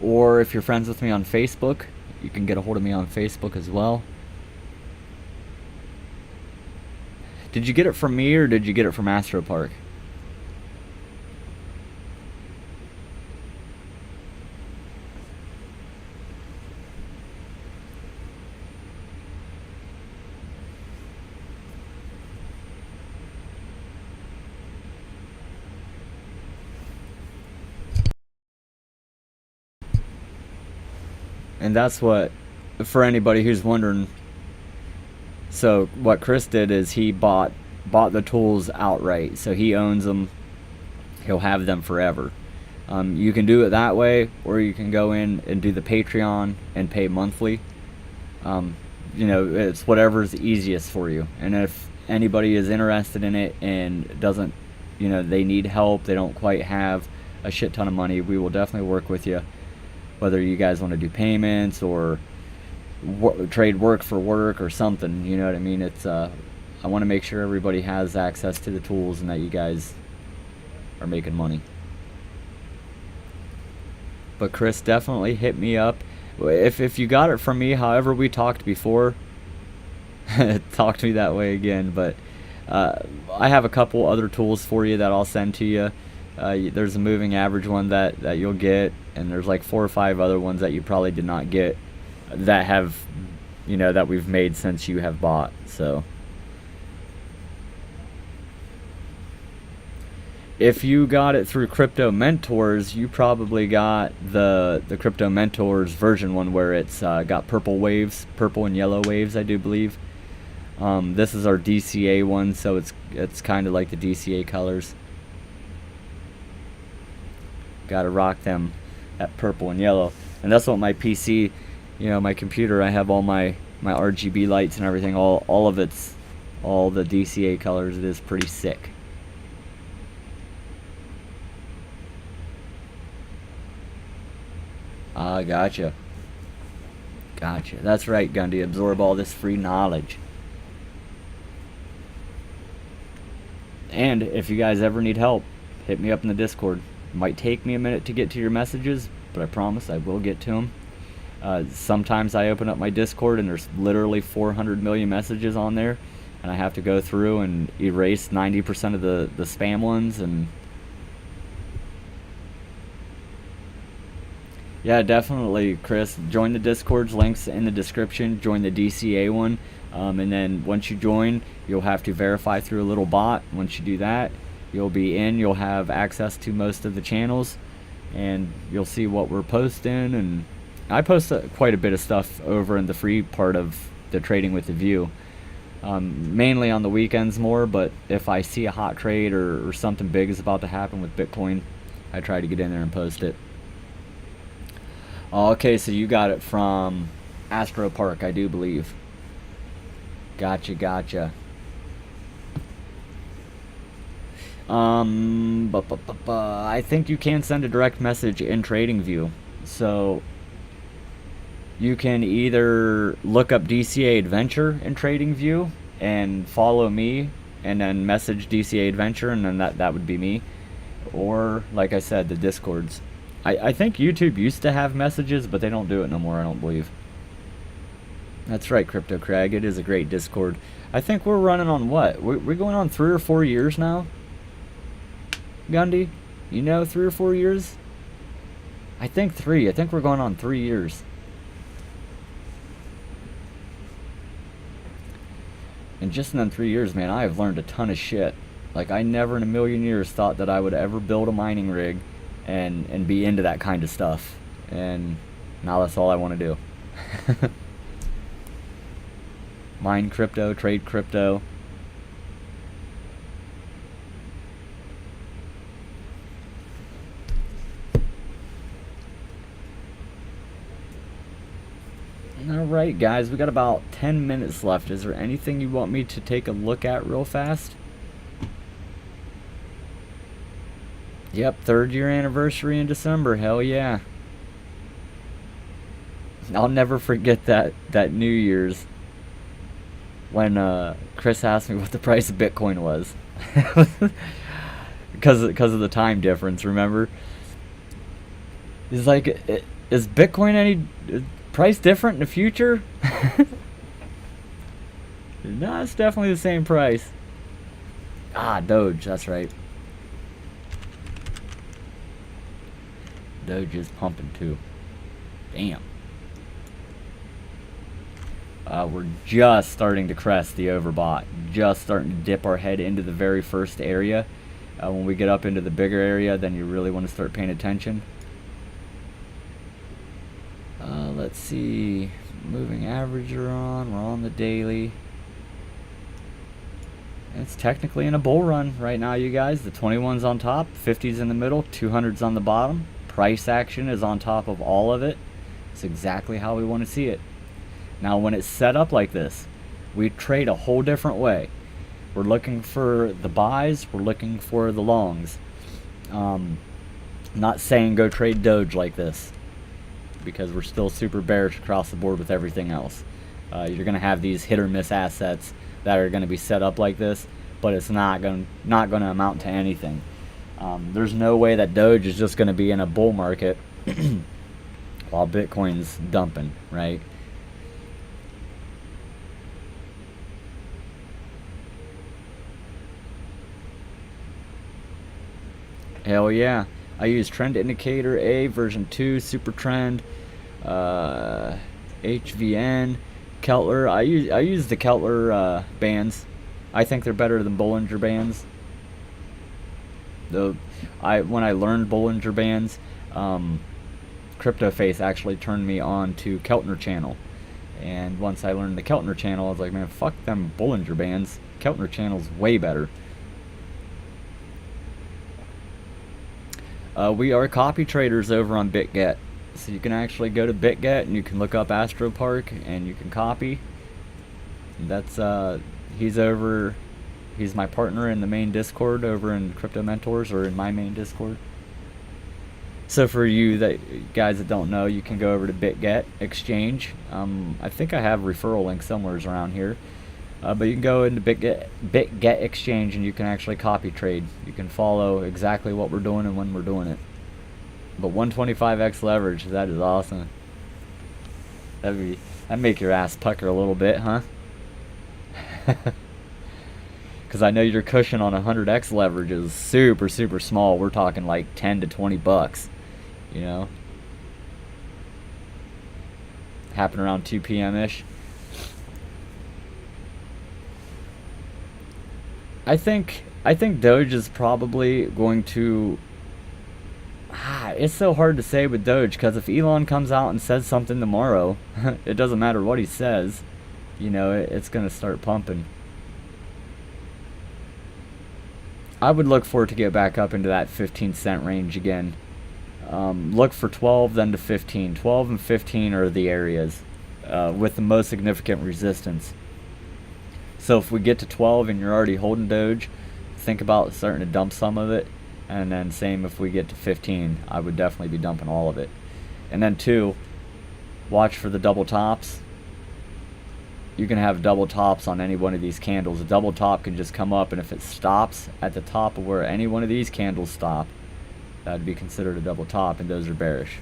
S1: Or if you're friends with me on Facebook, you can get a hold of me on Facebook as well. Did you get it from me or did you get it from Astro Park? And that's what, for anybody who's wondering, so what Chris did is he bought the tools outright. So he owns them. He'll have them forever. You can do it that way, or you can go in and do the Patreon and pay monthly. You know, it's whatever's easiest for you. And if anybody is interested in it and doesn't, you know, they need help, they don't quite have a shit ton of money, we will definitely work with you. Whether you guys want to do payments or trade work for work or something, you know what I mean? It's I want to make sure everybody has access to the tools and that you guys are making money. But Chris, definitely hit me up if you got it from me. However we talked before, talk to me that way again. But I have a couple other tools for you that I'll send to you. There's a moving average one that you'll get, and there's like 4 or 5 other ones that you probably did not get that have, you know, that we've made since you have bought. So if you got it through Crypto Mentors, you probably got the Crypto Mentors version one where it's got purple and yellow waves, I do believe. This is our DCA one, so it's kind of like the DCA colors. Gotta rock them at purple and yellow. And that's what my PC, you know, my computer, I have all my RGB lights and everything, all of it's all the DCA colors. It is pretty sick. Ah, gotcha. That's right, Gundy. Absorb all this free knowledge. And if you guys ever need help, hit me up in the Discord. It might take me a minute to get to your messages, but I promise I will get to them. Sometimes I open up my Discord and there's literally 400 million messages on there, and I have to go through and erase 90% of the spam ones. And yeah, definitely, Chris. Join the Discord's links in the description. Join the DCA one. And then once you join, you'll have to verify through a little bot. Once you do that, you'll be in. You'll have access to most of the channels, and you'll see what we're posting. And I post quite a bit of stuff over in the free part of the Trading with the View. Mainly on the weekends more, but if I see a hot trade or something big is about to happen with Bitcoin, I try to get in there and post it. Okay, so you got it from Astro Park, I do believe. Gotcha. I think you can send a direct message in TradingView. So you can either look up DCA Adventure in TradingView and follow me, and then message DCA Adventure, and then that would be me. Or, like I said, the Discords. I think YouTube used to have messages, but they don't do it no more, I don't believe. That's right, Crypto Crag. It is a great Discord. I think we're running on what? We're going on 3 or 4 years now? Gundy? You know, 3 or 4 years? I think 3. I think we're going on 3 years. And just in them 3 years, man, I have learned a ton of shit. Like, I never in a million years thought that I would ever build a mining rig and be into that kind of stuff. And now that's all I want to do. Mine crypto, trade crypto. Alright guys, we got about 10 minutes left. Is there anything you want me to take a look at real fast? Yep, 3rd year anniversary in December. Hell yeah. I'll never forget that New Year's when Chris asked me what the price of Bitcoin was. because of the time difference, remember? He's like, Is Bitcoin any price different in the future? No, it's definitely the same price. Ah, Doge, that's right. Doge is pumping too. Damn. We're just starting to crest the overbought. Just starting to dip our head into the very first area. When we get up into the bigger area, then you really want to start paying attention. Let's see. Moving average are on. We're on the daily. It's technically in a bull run right now, you guys. The 21's on top, 50's in the middle, 200's on the bottom. Price action is on top of all of it. It's exactly how we want to see it. Now, when it's set up like this, we trade a whole different way. We're looking for the buys, we're looking for the longs. Not saying go trade Doge like this, because we're still super bearish across the board with everything else. You're going to have these hit or miss assets that are going to be set up like this, but it's not going to amount to anything. There's no way that Doge is just going to be in a bull market while Bitcoin's dumping, right? Hell yeah. I use Trend Indicator A version 2, Super Trend, HVN, Keltler. I use the Keltler bands. I think they're better than Bollinger bands. When I learned Bollinger bands, CryptoFace actually turned me on to Keltner channel. And once I learned the Keltner channel, I was like, man, fuck them Bollinger bands. Keltner channel's way better. We are copy traders over on BitGet. So you can actually go to BitGet and you can look up AstroPark and you can copy. That's he's my partner in the main Discord over in Crypto Mentors, or in my main Discord. So for you guys that don't know, you can go over to BitGet Exchange. I think I have a referral link somewhere around here. But you can go into BitGet Exchange and you can actually copy trade. You can follow exactly what we're doing and when we're doing it. But 125x leverage, that is awesome. That'd make your ass pucker a little bit, huh? Because I know your cushion on 100x leverage is super, super small. We're talking like 10 to 20 bucks, you know? Happen around 2 p.m.-ish. I think Doge is probably going to... it's so hard to say with Doge, because if Elon comes out and says something tomorrow, it doesn't matter what he says, you know, it's going to start pumping. I would look for it to get back up into that 15 cent range again. Look for 12, then to 15. 12 and 15 are the areas with the most significant resistance. So if we get to 12 and you're already holding Doge, think about starting to dump some of it. And then same if we get to 15, I would definitely be dumping all of it. And then 2, watch for the double tops. You can have double tops on any one of these candles. A double top can just come up, and if it stops at the top of where any one of these candles stop, that would be considered a double top, and those are bearish.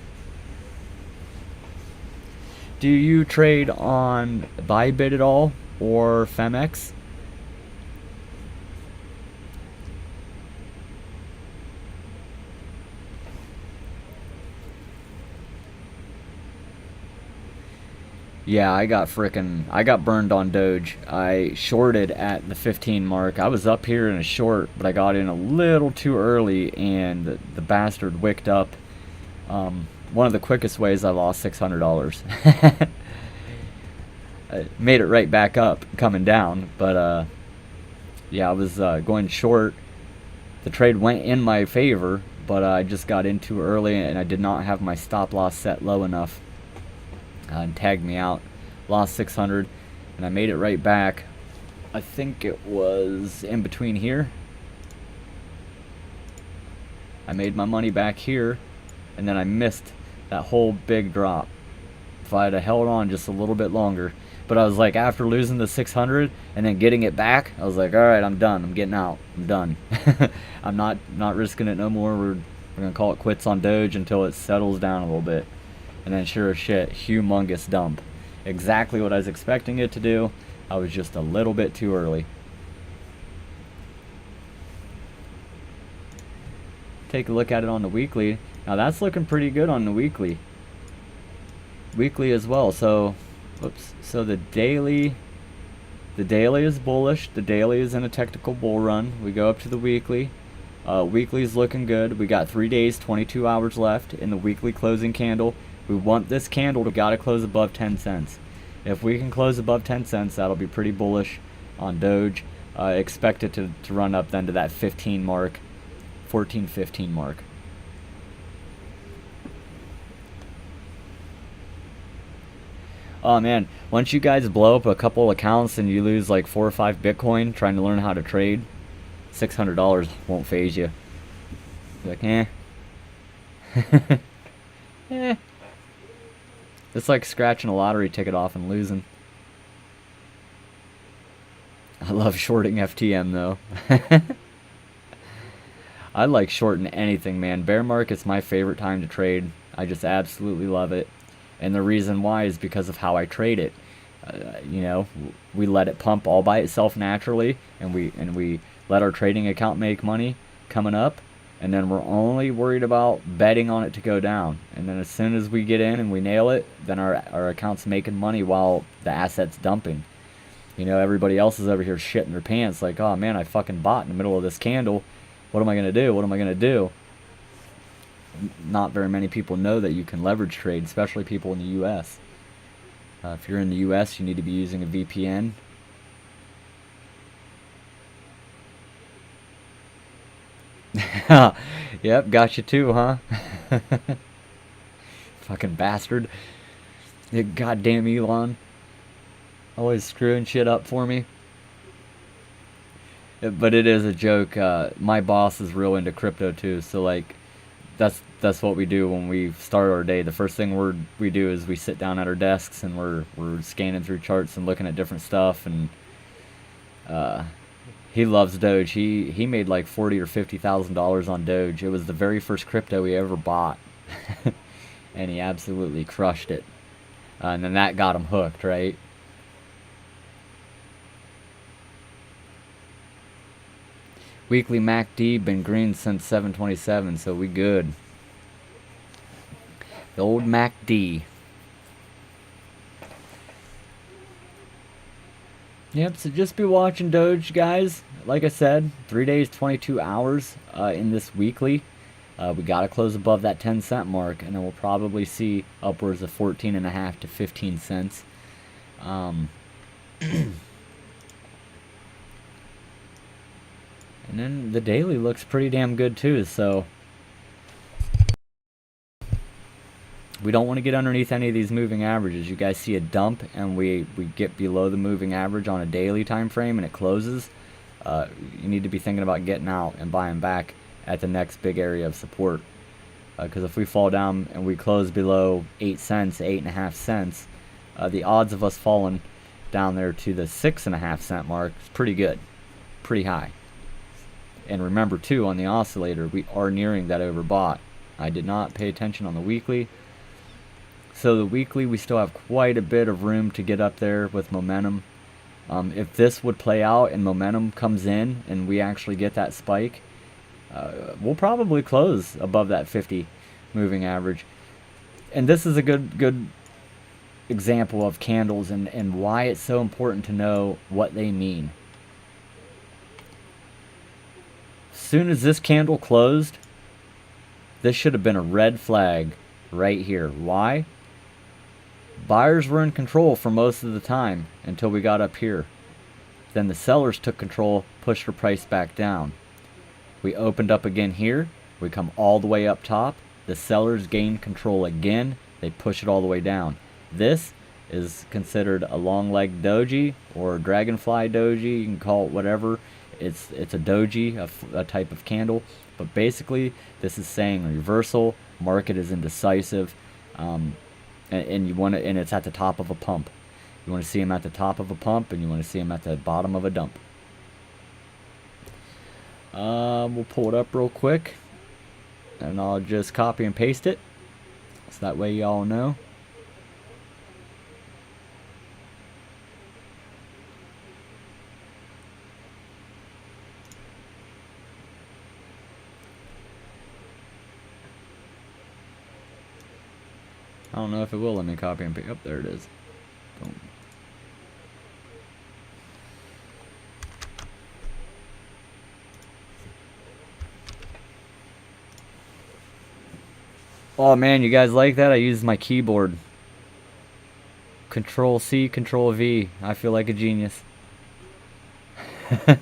S1: Do you trade on Bybit at all, or Phemex? Yeah, I got burned on Doge. I shorted at the 15 mark. I was up here in a short, but I got in a little too early, and the bastard wicked up. One of the quickest ways I lost $600. I made it right back up coming down, but yeah, I was going short. The trade went in my favor, but I just got in too early, and I did not have my stop loss set low enough. And tagged me out, lost 600, and I made it right back. I think it was in between here. I made my money back here, and then I missed that whole big drop. If I had held on just a little bit longer, but I was like, after losing the 600 and then getting it back, I was like, all right, I'm done. I'm getting out. I'm done. I'm not risking it no more. We're gonna call it quits on Doge until it settles down a little bit. and then sure as shit, humongous dump. Exactly what I was expecting it to do. I was just a little bit too early. Take a look at it on the weekly. Now that's looking pretty good on the weekly. Weekly as well. So, oops. So the daily is bullish. The daily is in a technical bull run. We go up to the weekly. Weekly is looking good. We got 3 days, 22 hours left in the weekly closing candle. We want this candle to gotta close above 10 cents. If we can close above 10 cents, that'll be pretty bullish on Doge. Expect it to run up then to that 15 mark. 14-15 mark. Oh man, once you guys blow up a couple accounts and you lose like 4 or 5 Bitcoin trying to learn how to trade, $600 won't phase you. You're like, eh. Eh. It's like scratching a lottery ticket off and losing. I love shorting FTM though. I like shorting anything, man. Bear market's my favorite time to trade. I just absolutely love it. And the reason why is because of how I trade it. You know, we let it pump all by itself naturally, and we let our trading account make money coming up, and then we're only worried about betting on it to go down. And then as soon as we get in and we nail it, then our account's making money while the asset's dumping. You know, everybody else is over here shitting their pants like, oh man, I fucking bought in the middle of this candle. What am I going to do? What am I going to do? Not very many people know that you can leverage trade, especially people in the U.S. If you're in the U.S., you need to be using a VPN. Yep, got you too, huh? Fucking bastard. You goddamn Elon. Always screwing shit up for me. But it is a joke. My boss is real into crypto too, so like that's what we do when we start our day. The first thing we do is we sit down at our desks and we're scanning through charts and looking at different stuff. And he loves Doge. He made like $40,000 or $50,000 on Doge. It was the very first crypto he ever bought, and he absolutely crushed it. And then that got him hooked, right? Weekly MACD been green since 727, so we good. The old MACD. Yep, so just be watching Doge, guys. Like I said, 3 days, 22 hours in this weekly. We got to close above that 10-cent mark, and then we'll probably see upwards of 14.5 to 15 cents. And then the daily looks pretty damn good too, so we don't want to get underneath any of these moving averages. You guys see a dump and we get below the moving average on a daily time frame and it closes. You need to be thinking about getting out and buying back at the next big area of support. Because if we fall down and we close below 8 cents, 8.5 cents, the odds of us falling down there to the 6.5 cent mark is pretty good, pretty high. And remember too, on the oscillator, we are nearing that overbought. I did not pay attention on the weekly. So the weekly, we still have quite a bit of room to get up there with momentum. If this would play out and momentum comes in and we actually get that spike, we'll probably close above that 50 moving average. And this is a good example of candles and why it's so important to know what they mean. Soon as this candle closed, this should have been a red flag right here. Why? Buyers were in control for most of the time until we got up here. Then the sellers took control, pushed the price back down. We opened up again here. We come all the way up top. The sellers gain control again. They push it all the way down. This is considered a long leg doji or dragonfly doji. You can call it whatever. It's a doji, a type of candle, but basically this is saying reversal. Market is indecisive, and you want to, and it's at the top of a pump. You want to see them at the top of a pump, and you want to see them at the bottom of a dump. We'll pull it up real quick, and I'll just copy and paste it. So that way y'all know. I don't know if it will let me copy and pick up. There it is. Boom. Oh man, you guys like that? I use my keyboard. Control C, Control V. I feel like a genius. I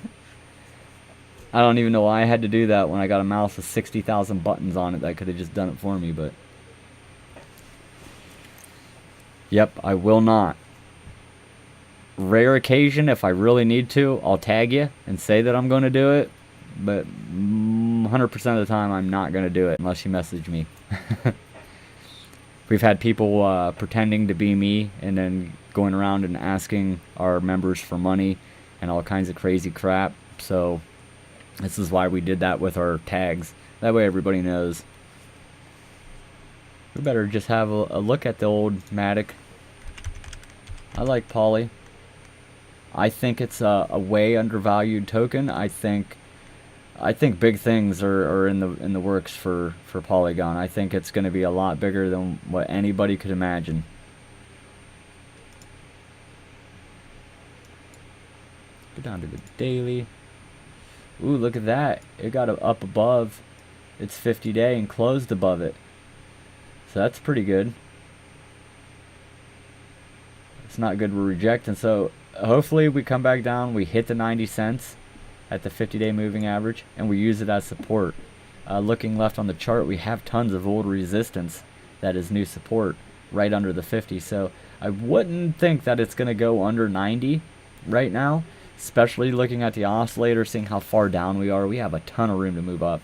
S1: don't even know why I had to do that when I got a mouse with 60,000 buttons on it. That could have just done it for me, but... Yep, I will not. Rare occasion, if I really need to, I'll tag you and say that I'm going to do it. But 100% of the time, I'm not going to do it unless you message me. We've had people pretending to be me and then going around and asking our members for money and all kinds of crazy crap. So this is why we did that with our tags. That way everybody knows. We better just have a look at the old Matic. I like Poly. I think it's a way undervalued token. I think big things are in the works for Polygon. I think it's going to be a lot bigger than what anybody could imagine. Go down to the daily. Ooh, look at that. It got up above its 50-day and closed above it. So that's pretty good. It's not good we're rejecting. So hopefully we come back down, we hit the 90 cents at the 50-day moving average, and we use it as support. Looking left on the chart, we have tons of old resistance that is new support right under the 50. So I wouldn't think that it's going to go under 90 right now, especially looking at the oscillator, seeing how far down we are. We have a ton of room to move up.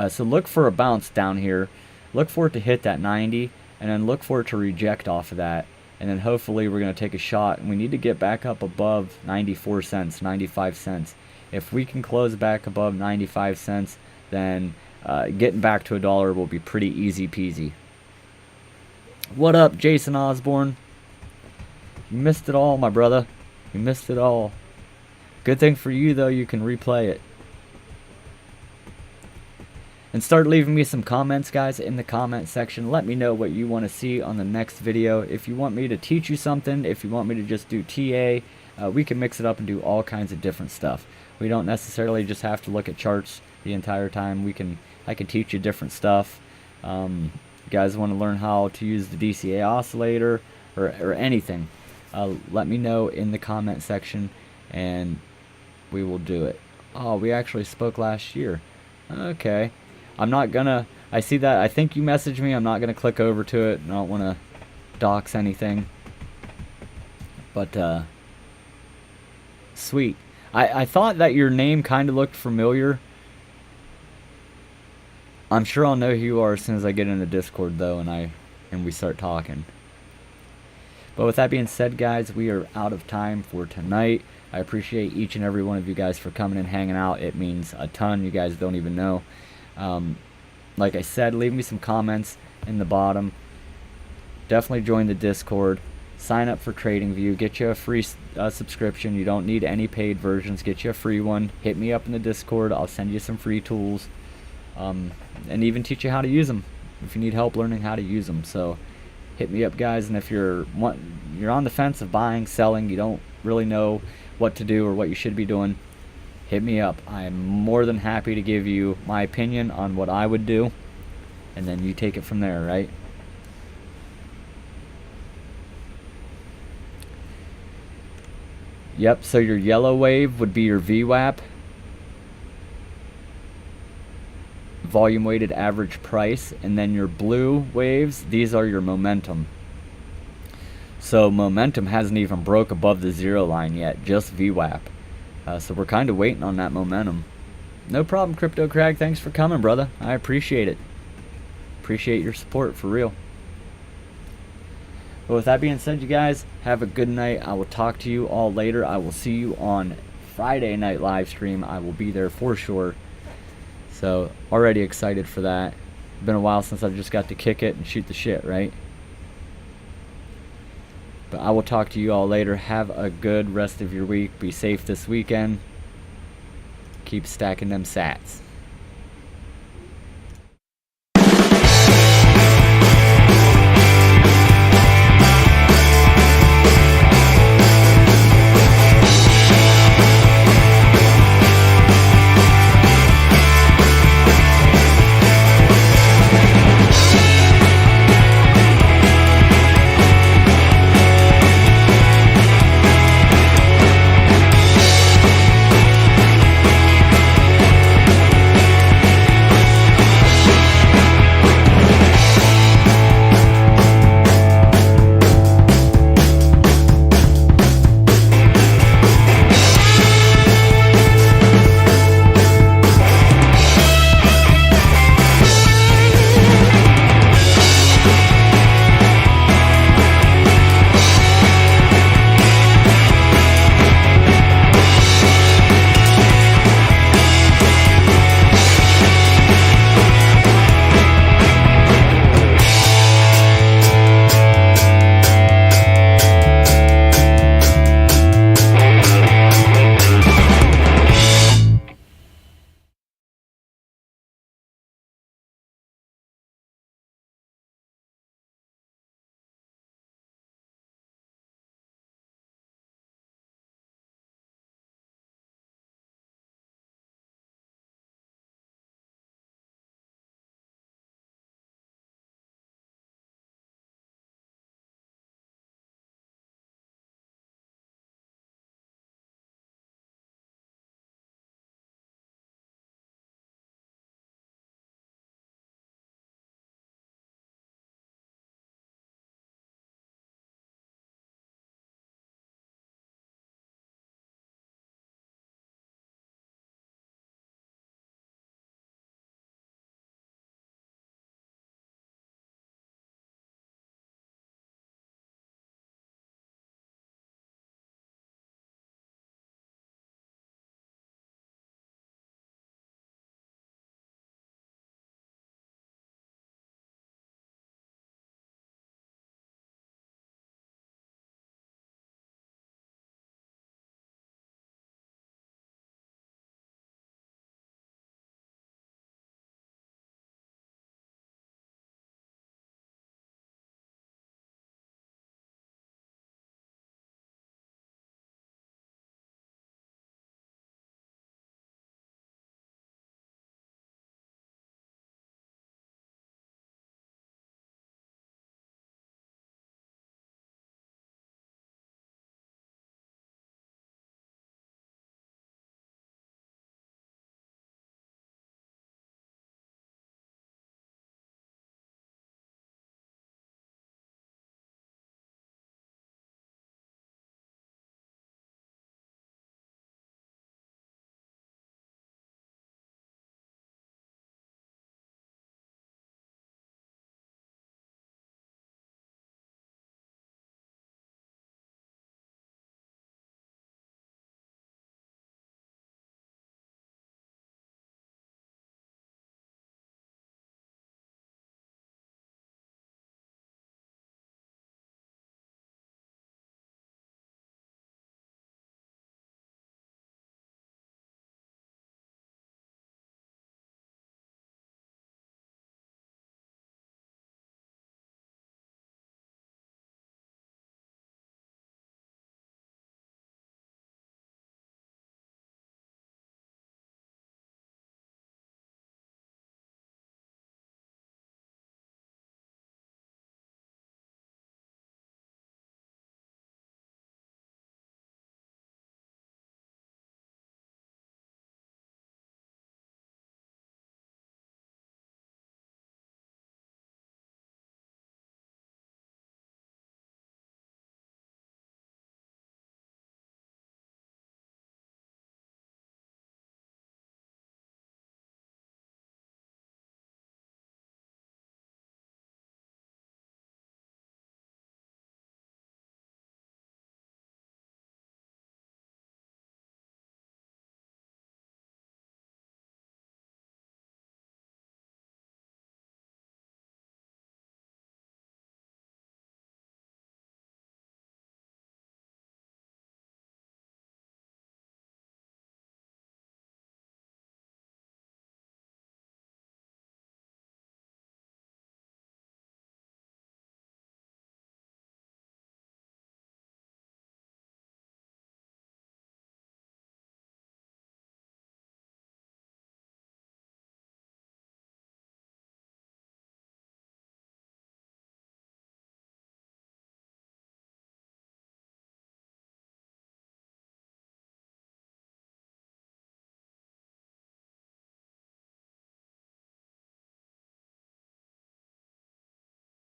S1: So look for a bounce down here. Look for it to hit that 90, and then look for it to reject off of that. And then hopefully we're going to take a shot. And we need to get back up above 94 cents, 95 cents. If we can close back above 95 cents, then getting back to $1 will be pretty easy peasy. What up, Jason Osborne? You missed it all, my brother. You missed it all. Good thing for you, though, you can replay it. And start leaving me some comments, guys, in the comment section. Let me know what you want to see on the next video. If you want me to teach you something, if you want me to just do TA, we can mix it up and do all kinds of different stuff. We don't necessarily just have to look at charts the entire time. I can teach you different stuff. You guys want to learn how to use the DCA oscillator or anything, let me know in the comment section and we will do it. Oh, we actually spoke last year. Okay. I'm not gonna, I see that, I think you messaged me, I'm not gonna click over to it, I don't wanna dox anything, but sweet. I thought that your name kinda looked familiar. I'm sure I'll know who you are as soon as I get in the Discord though and we start talking. But with that being said, guys, we are out of time for tonight. I appreciate each and every one of you guys for coming and hanging out. It means a ton. You guys don't even know. Like I said, leave me some comments in the bottom. Definitely join the Discord. Sign up for TradingView. Get you a free subscription. You don't need any paid versions. Get you a free one. Hit me up in the Discord. I'll send you some free tools. And even teach you how to use them if you need help learning how to use them. So hit me up, guys. And if you're on the fence of buying, selling, you don't really know what to do or what you should be doing, hit me up. I'm more than happy to give you my opinion on what I would do, and then you take it from there, right? Yep, so your yellow wave would be your VWAP, volume weighted average price, and then your blue waves, these are your momentum. So momentum hasn't even broke above the 0 line yet, just VWAP. So we're kind of waiting on that momentum. No problem, Crypto Crag. Thanks for coming, brother. I appreciate it. Appreciate your support, for real. But with that being said, you guys, have a good night. I will talk to you all later. I will see you on Friday night live stream. I will be there for sure. So already excited for that. Been a while since I've just got to kick it and shoot the shit, right? But I will talk to you all later. Have a good rest of your week. Be safe this weekend. Keep stacking them sats.